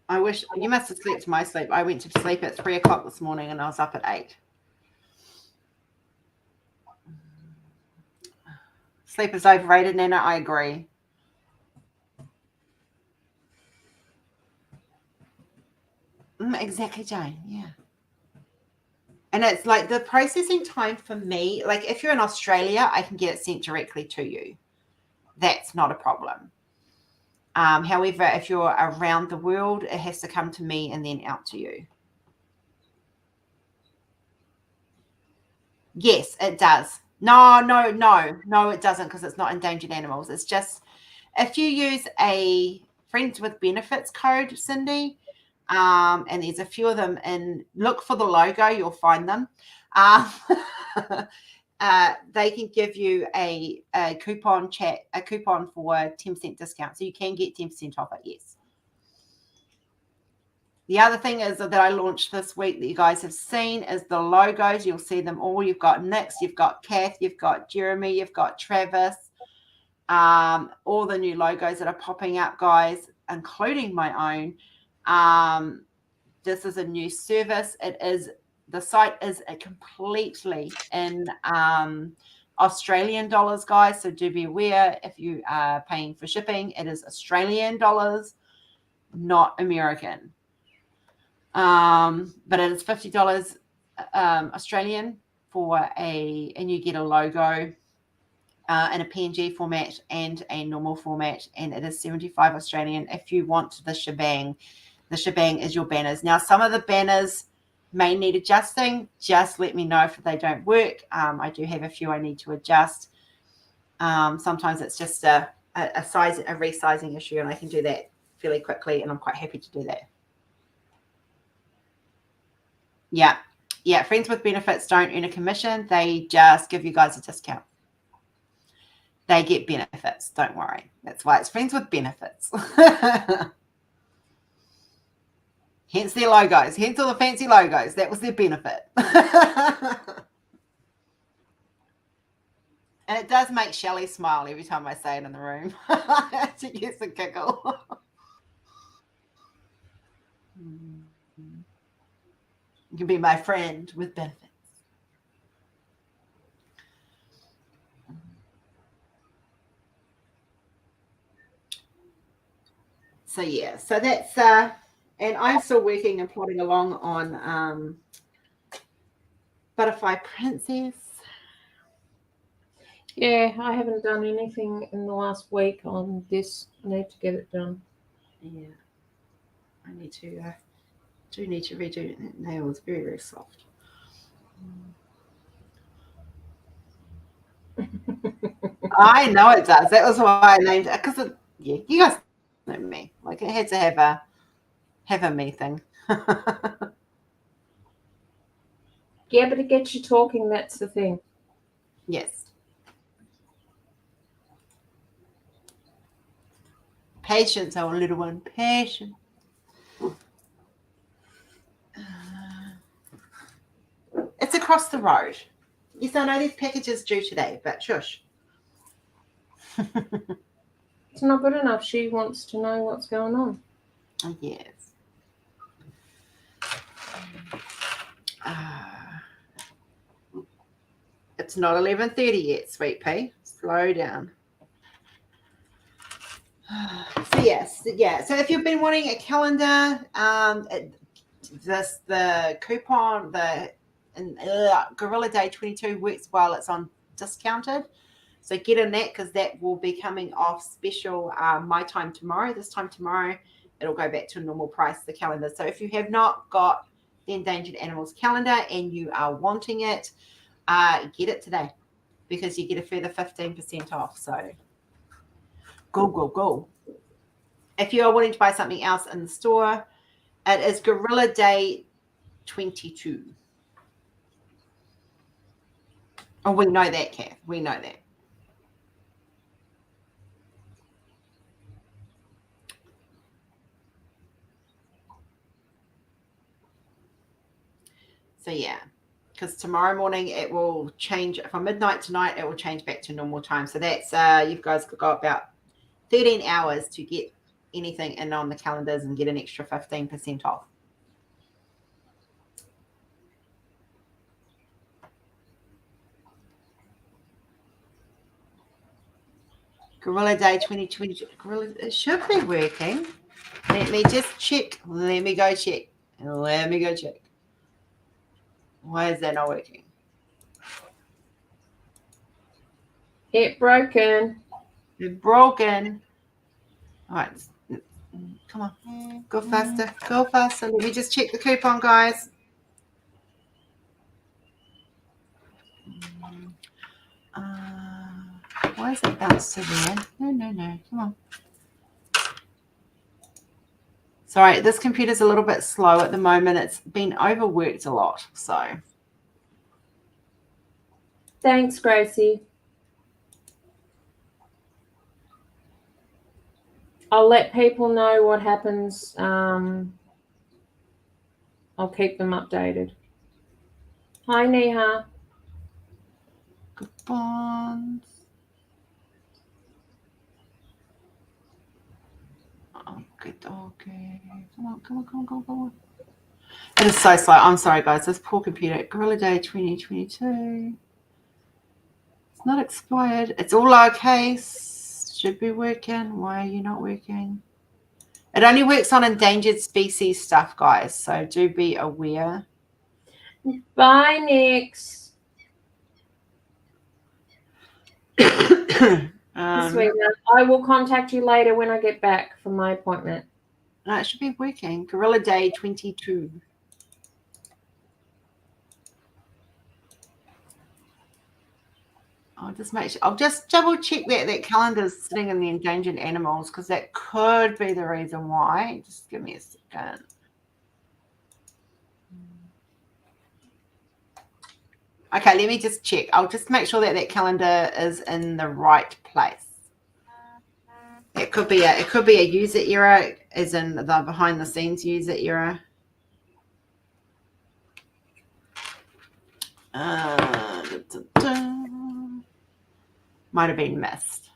I wish you must have slept my sleep. I went to sleep at 3 o'clock this morning and I was up at 8. Sleep is overrated, Nana. I agree. Exactly, Jane. Yeah. And it's like the processing time for me, like if you're in Australia, I can get it sent directly to you. That's not a problem. However, if you're around the world, it has to come to me and then out to you. Yes, it does. No, it doesn't, because it's not endangered animals. It's just if you use a Friends with Benefits code, Cindy, and there's a few of them, and look for the logo, you'll find them. They can give you a coupon for 10% discount. So you can get 10% off it, yes. The other thing is that I launched this week that you guys have seen is the logos. You'll see them all. You've got Nick's, you've got Kath, you've got Jeremy, you've got Travis. All the new logos that are popping up, guys, including my own. This is a new service. The site is completely in Australian dollars, guys. So do be aware if you are paying for shipping, it is Australian dollars, not American. But it is $50 Australian and you get a logo in a PNG format and a normal format, and it is $75 Australian if you want the shebang. the shebang is your banners. Now, some of the banners may need adjusting. Just let me know if they don't work. I do have a few I need to adjust. Sometimes it's just a resizing issue, and I can do that fairly quickly, and I'm quite happy to do that. Yeah. Friends with benefits don't earn a commission. They just give you guys a discount. They get benefits. Don't worry. That's why it's friends with benefits. Hence their logos. Hence all the fancy logos. That was their benefit. And it does make Shelley smile every time I say it in the room. She gets a giggle. You can be my friend with benefits. So yeah, so that's and I'm still working and plodding along on Butterfly Princess. Yeah, I haven't done anything in the last week on this. I need to get it done. Yeah, I need to do need to redo it. That nail is very, very soft. I know it does. That was why I named it, because yeah, you guys know me. Like, it had to have a me thing. Yeah, but it gets you talking. That's the thing. Yes. Patience, our little one. Patience. It's across the road. Yes, I know these packages due today, but shush. It's not good enough. She wants to know what's going on. Yes. It's not 11:30 yet, sweet pea. Slow down. So yes, yeah. So if you've been wanting a calendar, the coupon, Gorilla Day 22 works while it's on discounted. So get in that, because that will be coming off special my time tomorrow. This time tomorrow, it'll go back to a normal price, the calendar. So if you have not got the Endangered Animals calendar and you are wanting it, get it today, because you get a further 15% off. So go. If you are wanting to buy something else in the store, it is Gorilla Day 22. Oh, we know that, Kath. We know that. So yeah, because tomorrow morning it will change from midnight tonight. It will change back to normal time. So that's you guys could go about 13 hours to get anything in on the calendars and get an extra 15% off. Gorilla Day 2020. Gorilla, it should be working. Let me just check. Let me go check. Why is that not working? It broken. It's broken. All right. Come on. Go faster. Go faster. Let me just check the coupon, guys. Why is it bounced to there? No. Come on. Sorry, this computer's a little bit slow at the moment. It's been overworked a lot, so. Thanks, Gracie. I'll let people know what happens. I'll keep them updated. Hi, Neha. Coupons. Okay. Come on. It is so slow. I'm sorry, guys. This poor computer. Gorilla Day 2022. It's not expired. It's all lowercase. Should be working. Why are you not working? It only works on endangered species stuff, guys. So do be aware. Bye, Nix. Sweetheart, I will contact you later when I get back from my appointment. No, it should be working. Gorilla Day 22. I'll just double check that calendar's sitting in the endangered animals, because that could be the reason why. Just give me a second. Okay, let me just check. I'll just make sure that calendar is in the right place. It could be a user error, as in the behind the scenes user error. Might have been missed.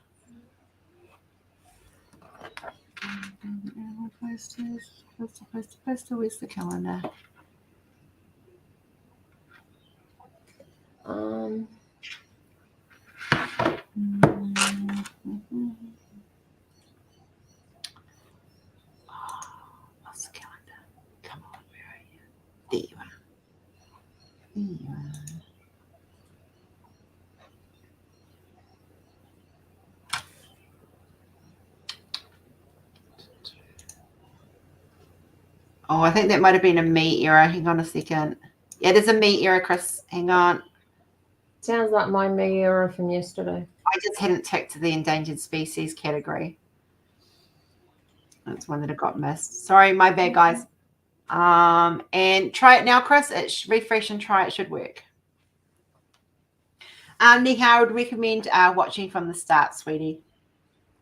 Where's the calendar? What's the calendar? Come on, where are you? There you are. There you are. Oh, I think that might have been a me error. Hang on a second. Yeah, there's a me error, Chris. Hang on. Sounds like my me error from yesterday. I just hadn't ticked the endangered species category. That's one that I got missed. Sorry, my bad, guys. And try it now, Chris. Refresh and try. It should work. Nick, I would recommend watching from the start, sweetie.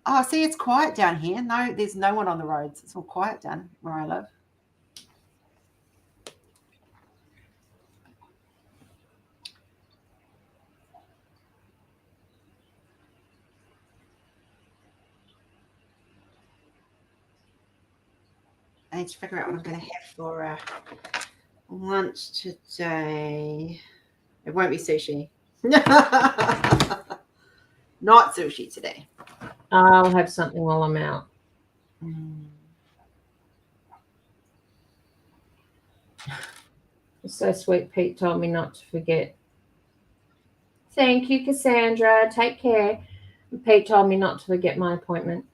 Oh, see, it's quiet down here. No, there's no one on the roads. It's all quiet down where I live. I need to figure out what I'm going to have for lunch today. It won't be sushi. Not sushi today. I'll have something while I'm out. It's so sweet. Pete told me not to forget. Thank you, Cassandra. Take care. Pete told me not to forget my appointment.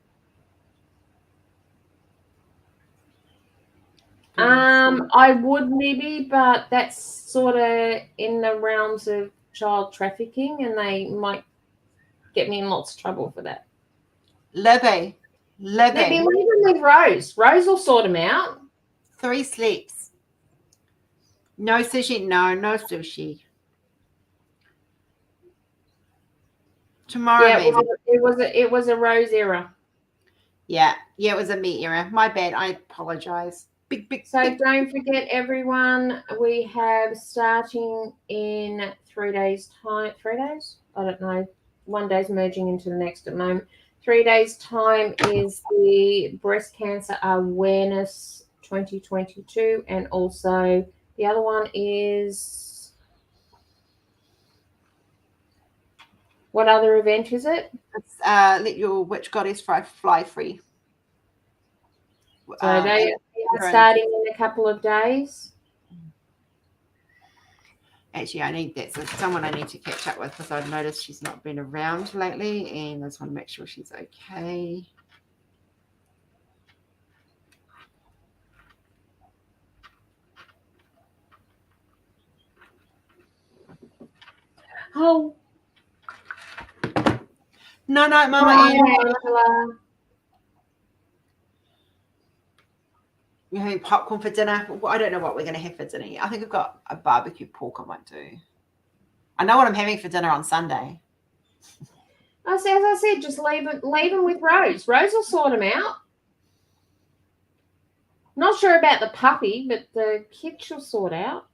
I would maybe, but that's sort of in the realms of child trafficking, and they might get me in lots of trouble for that. Libby. Maybe leave them with Rose. Rose will sort them out. 3 sleeps. No sushi. No sushi. Tomorrow, yeah, it was a Rose error. Yeah, it was a me error. My bad. I apologize. So don't forget, everyone, we have starting in 3 days' time. 3 days? I don't know. One day's merging into the next at the moment. 3 days' time is the Breast Cancer Awareness 2022, and also the other one is, what other event is it? It's Let Your Witch Goddess Fly Free. So they are starting in a couple of days. Actually, I need that. So someone I need to catch up with, because I've noticed she's not been around lately, and I just want to make sure she's okay. Oh. No, Mama. Angela. We're having popcorn for dinner. Well, I don't know what we're going to have for dinner yet. I think I've got a barbecue pork I might do. I know what I'm having for dinner on Sunday. As I said, just leave them with Rose. Rose will sort them out. Not sure about the puppy, but the kid she'll sort out.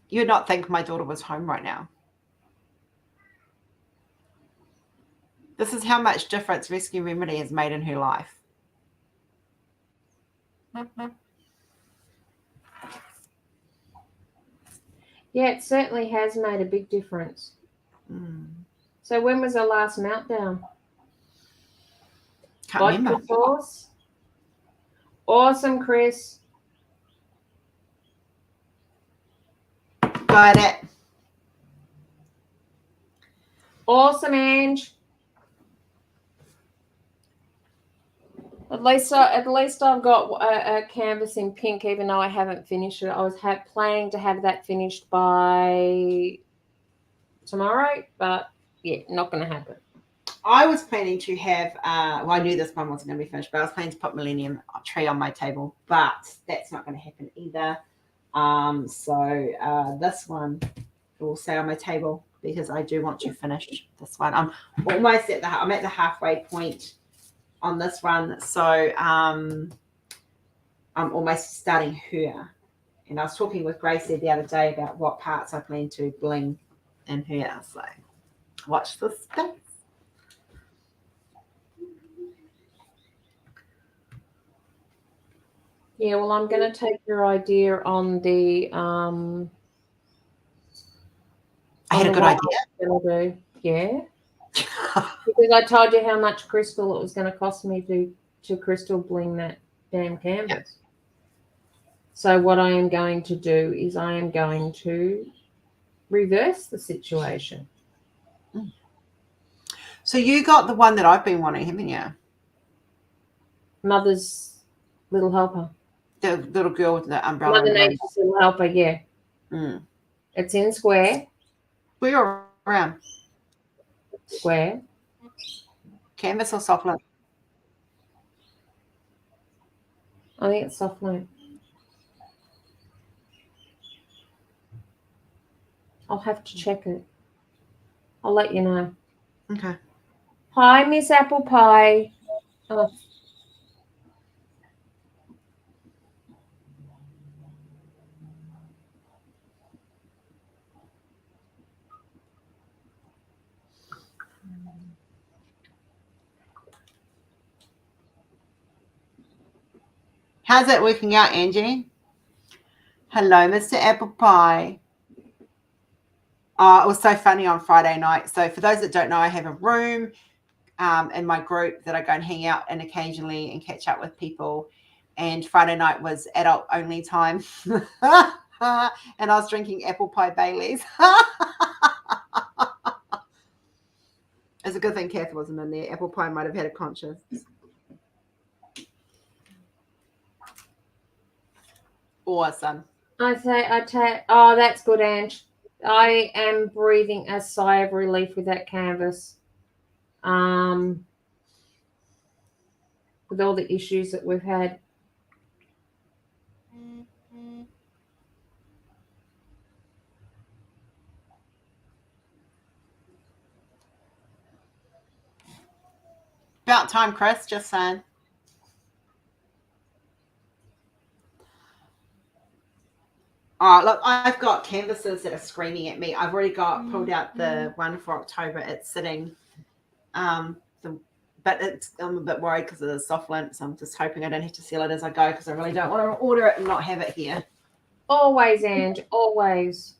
You'd not think my daughter was home right now. This is how much difference Rescue Remedy has made in her life. Yeah, it certainly has made a big difference. So when was her last meltdown? Can't remember. Sauce. Awesome, Chris. Got it. Awesome, Ange. At least I've got a canvas in pink, even though I haven't finished it. I was planning to have that finished by tomorrow, but yeah, not going to happen. I was planning to have, well, I knew this one wasn't going to be finished, but I was planning to put Millennium Tree on my table, but that's not going to happen either. So this one will stay on my table because I do want to finish this one. I'm almost I'm at the halfway point on this one, so I'm almost starting her. And I was talking with Gracie the other day about what parts I plan to bling in her. So watch this space. Yeah, well, I'm going to take your idea on the I had a good idea. Do. Yeah. Because I told you how much crystal it was going to cost me to crystal bling that damn canvas. Yep. So what I am going to do is I am going to reverse the situation. So you got the one that I've been wanting, haven't you? Mother's Little Helper. The little girl with the umbrella. Mother Nature's Little Helper, yeah. Mm. It's in square. We're around. Square. Canvas or soft lint? I think it's soft lint. I'll have to check it. I'll let you know. Okay. Hi, Miss Apple Pie. Oh. How's that working out, Angie? Hello, Mr. Apple Pie. It was so funny on Friday night. So for those that don't know, I have a room in my group that I go and hang out in occasionally and catch up with people. And Friday night was adult only time. And I was drinking apple pie Baileys. It's a good thing Kath wasn't in there. Apple pie might have had a conscience. Awesome. Oh, that's good, Ange. I am breathing a sigh of relief with that canvas. With all the issues that we've had. About time, Chris, just saying. Look, I've got canvases that are screaming at me. I've already pulled out the one for October. It's sitting, but I'm a bit worried because of the soft lint, so I'm just hoping I don't have to seal it as I go because I really don't want to order it and not have it here. Always, Ange, always.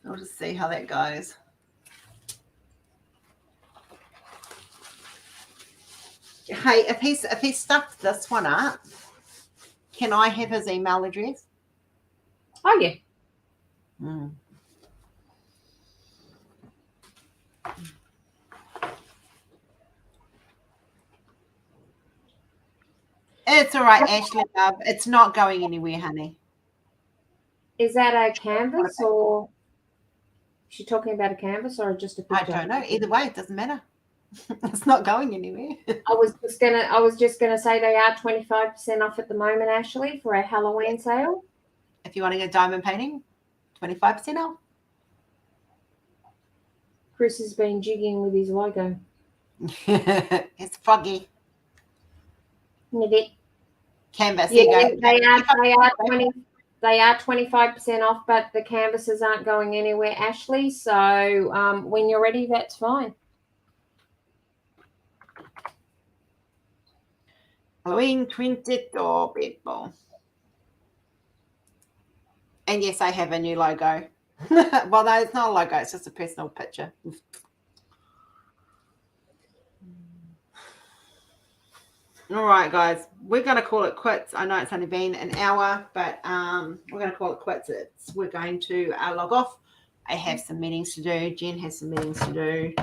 I'll just see how that goes. Hey, if he stuffed this one up, can I have his email address? Oh yeah. Mm. It's all right, Ashley, love. It's not going anywhere, honey. Is that a canvas or is she talking about a canvas or just a picture? I don't know. Either way, it doesn't matter. It's not going anywhere. I was just gonna say they are 25% off at the moment, Ashley, for a Halloween sale. If you're wanting a diamond painting, 25% off. Chris has been jigging with his logo. It's foggy. Canvas. Yeah, they are 25% off, but the canvases aren't going anywhere, Ashley. So when you're ready, that's fine. Halloween printed door, people. And yes, I have a new logo. Well, no, it's not a logo. It's just a personal picture. All right, guys. We're going to call it quits. I know it's only been an hour, but we're going to call it quits. We're going to log off I have some meetings to do. Jen has some meetings to do.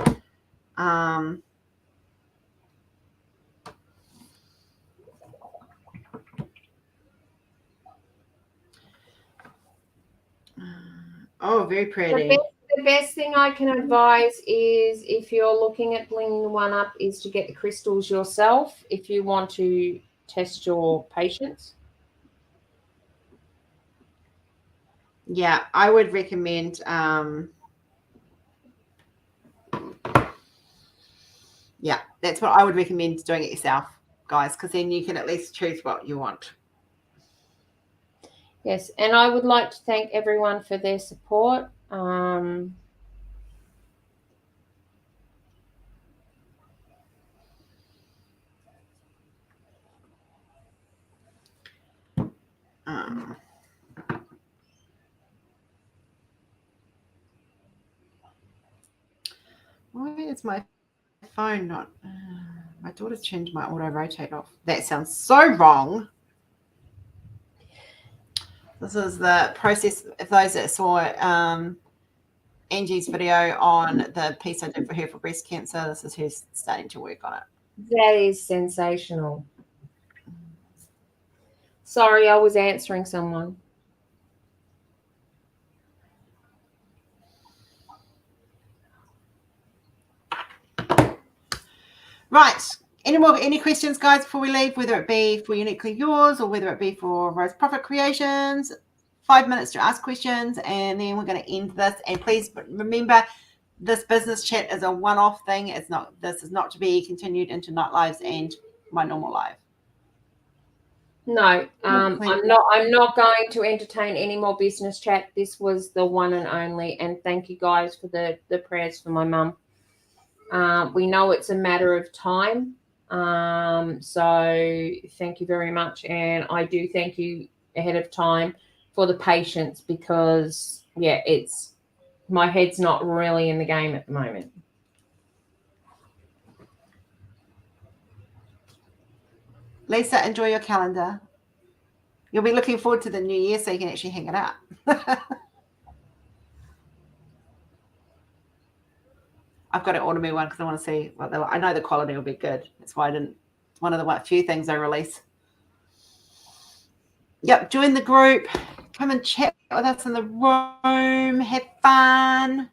Oh, very pretty. The best thing I can advise is, if you're looking at blinging the one up, is to get the crystals yourself if you want to test your patience. Yeah, I would recommend yeah, that's what I would recommend, doing it yourself, guys, because then you can at least choose what you want. Yes, and I would like to thank everyone for their support. Why is my phone not? My daughter's changed my auto rotate off. That sounds so wrong. This is the process. If those that saw Angie's video on the piece I did for her for breast cancer, this is her starting to work on it. That is sensational. Sorry, I was answering someone. Right. Any questions, guys, before we leave, whether it be for Uniquely Yours or whether it be for Rose Profit Creations? 5 minutes to ask questions, and then we're going to end this. And please remember, this business chat is a one-off thing. It's not. This is not to be continued into night lives and my normal life. No, I'm not going to entertain any more business chat. This was the one and only. And thank you guys for the prayers for my mum. We know it's a matter of time. So thank you very much. And I do thank you ahead of time for the patience, because yeah, my head's not really in the game at the moment. Lisa, enjoy your calendar. You'll be looking forward to the new year, so you can actually hang it up. I've got to order me one because I want to see what they're like. I know the quality will be good. That's why I didn't. It's one of the few things I release. Yep, join the group. Come and chat with us in the room. Have fun.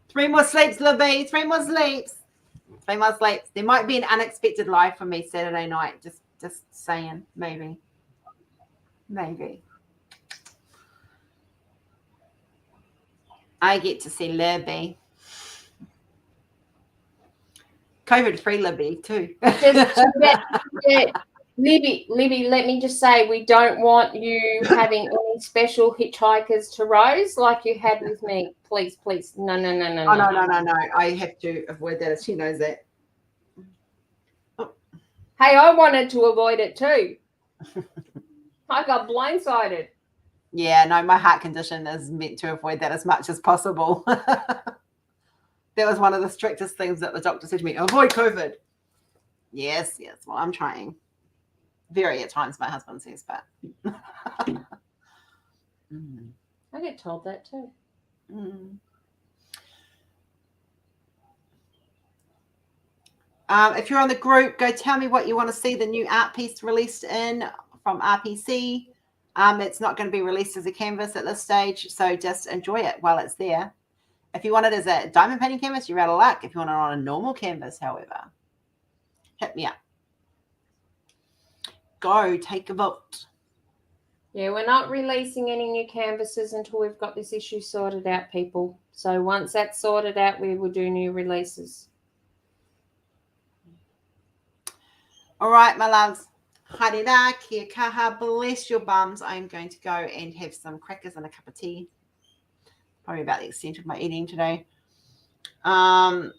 3 more sleeps, Libby. 3 more sleeps. 3 more sleeps. There might be an unexpected live for me Saturday night. Just saying. Maybe. I get to see Libby. COVID-free Libby too. Libby, let me just say, we don't want you having any special hitchhikers to Rose like you had with me. Please. No. Oh, no. I have to avoid that. She knows that. Oh. Hey, I wanted to avoid it too. I got blindsided. Yeah, no, my heart condition is meant to avoid that as much as possible. That was one of the strictest things that the doctor said to me: avoid COVID. Yes. Well, I'm trying. Very at times, my husband says, but I get told that too. If you're on the group, go tell me what you want to see the new art piece released in from RPC. It's not going to be released as a canvas at this stage, so just enjoy it while it's there. If you want it as a diamond painting canvas, you're out of luck. If you want it on a normal canvas, however, hit me up. Go take a vote. Yeah, we're not releasing any new canvases until we've got this issue sorted out, people. So once that's sorted out, we will do new releases. All right, my loves. Haere kia kaha, bless your bums. I'm going to go and have some crackers and a cup of tea. Probably about the extent of my eating today. Have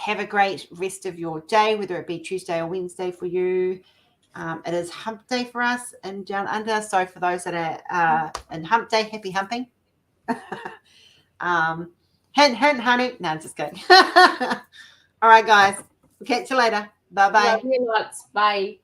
a great rest of your day, whether it be Tuesday or Wednesday for you. It is hump day for us in Down Under. So for those that are in hump day, happy humping. Hint, honey. No, I'm just kidding. All right, guys. We'll catch you later. Bye-bye. Love you lots. Bye.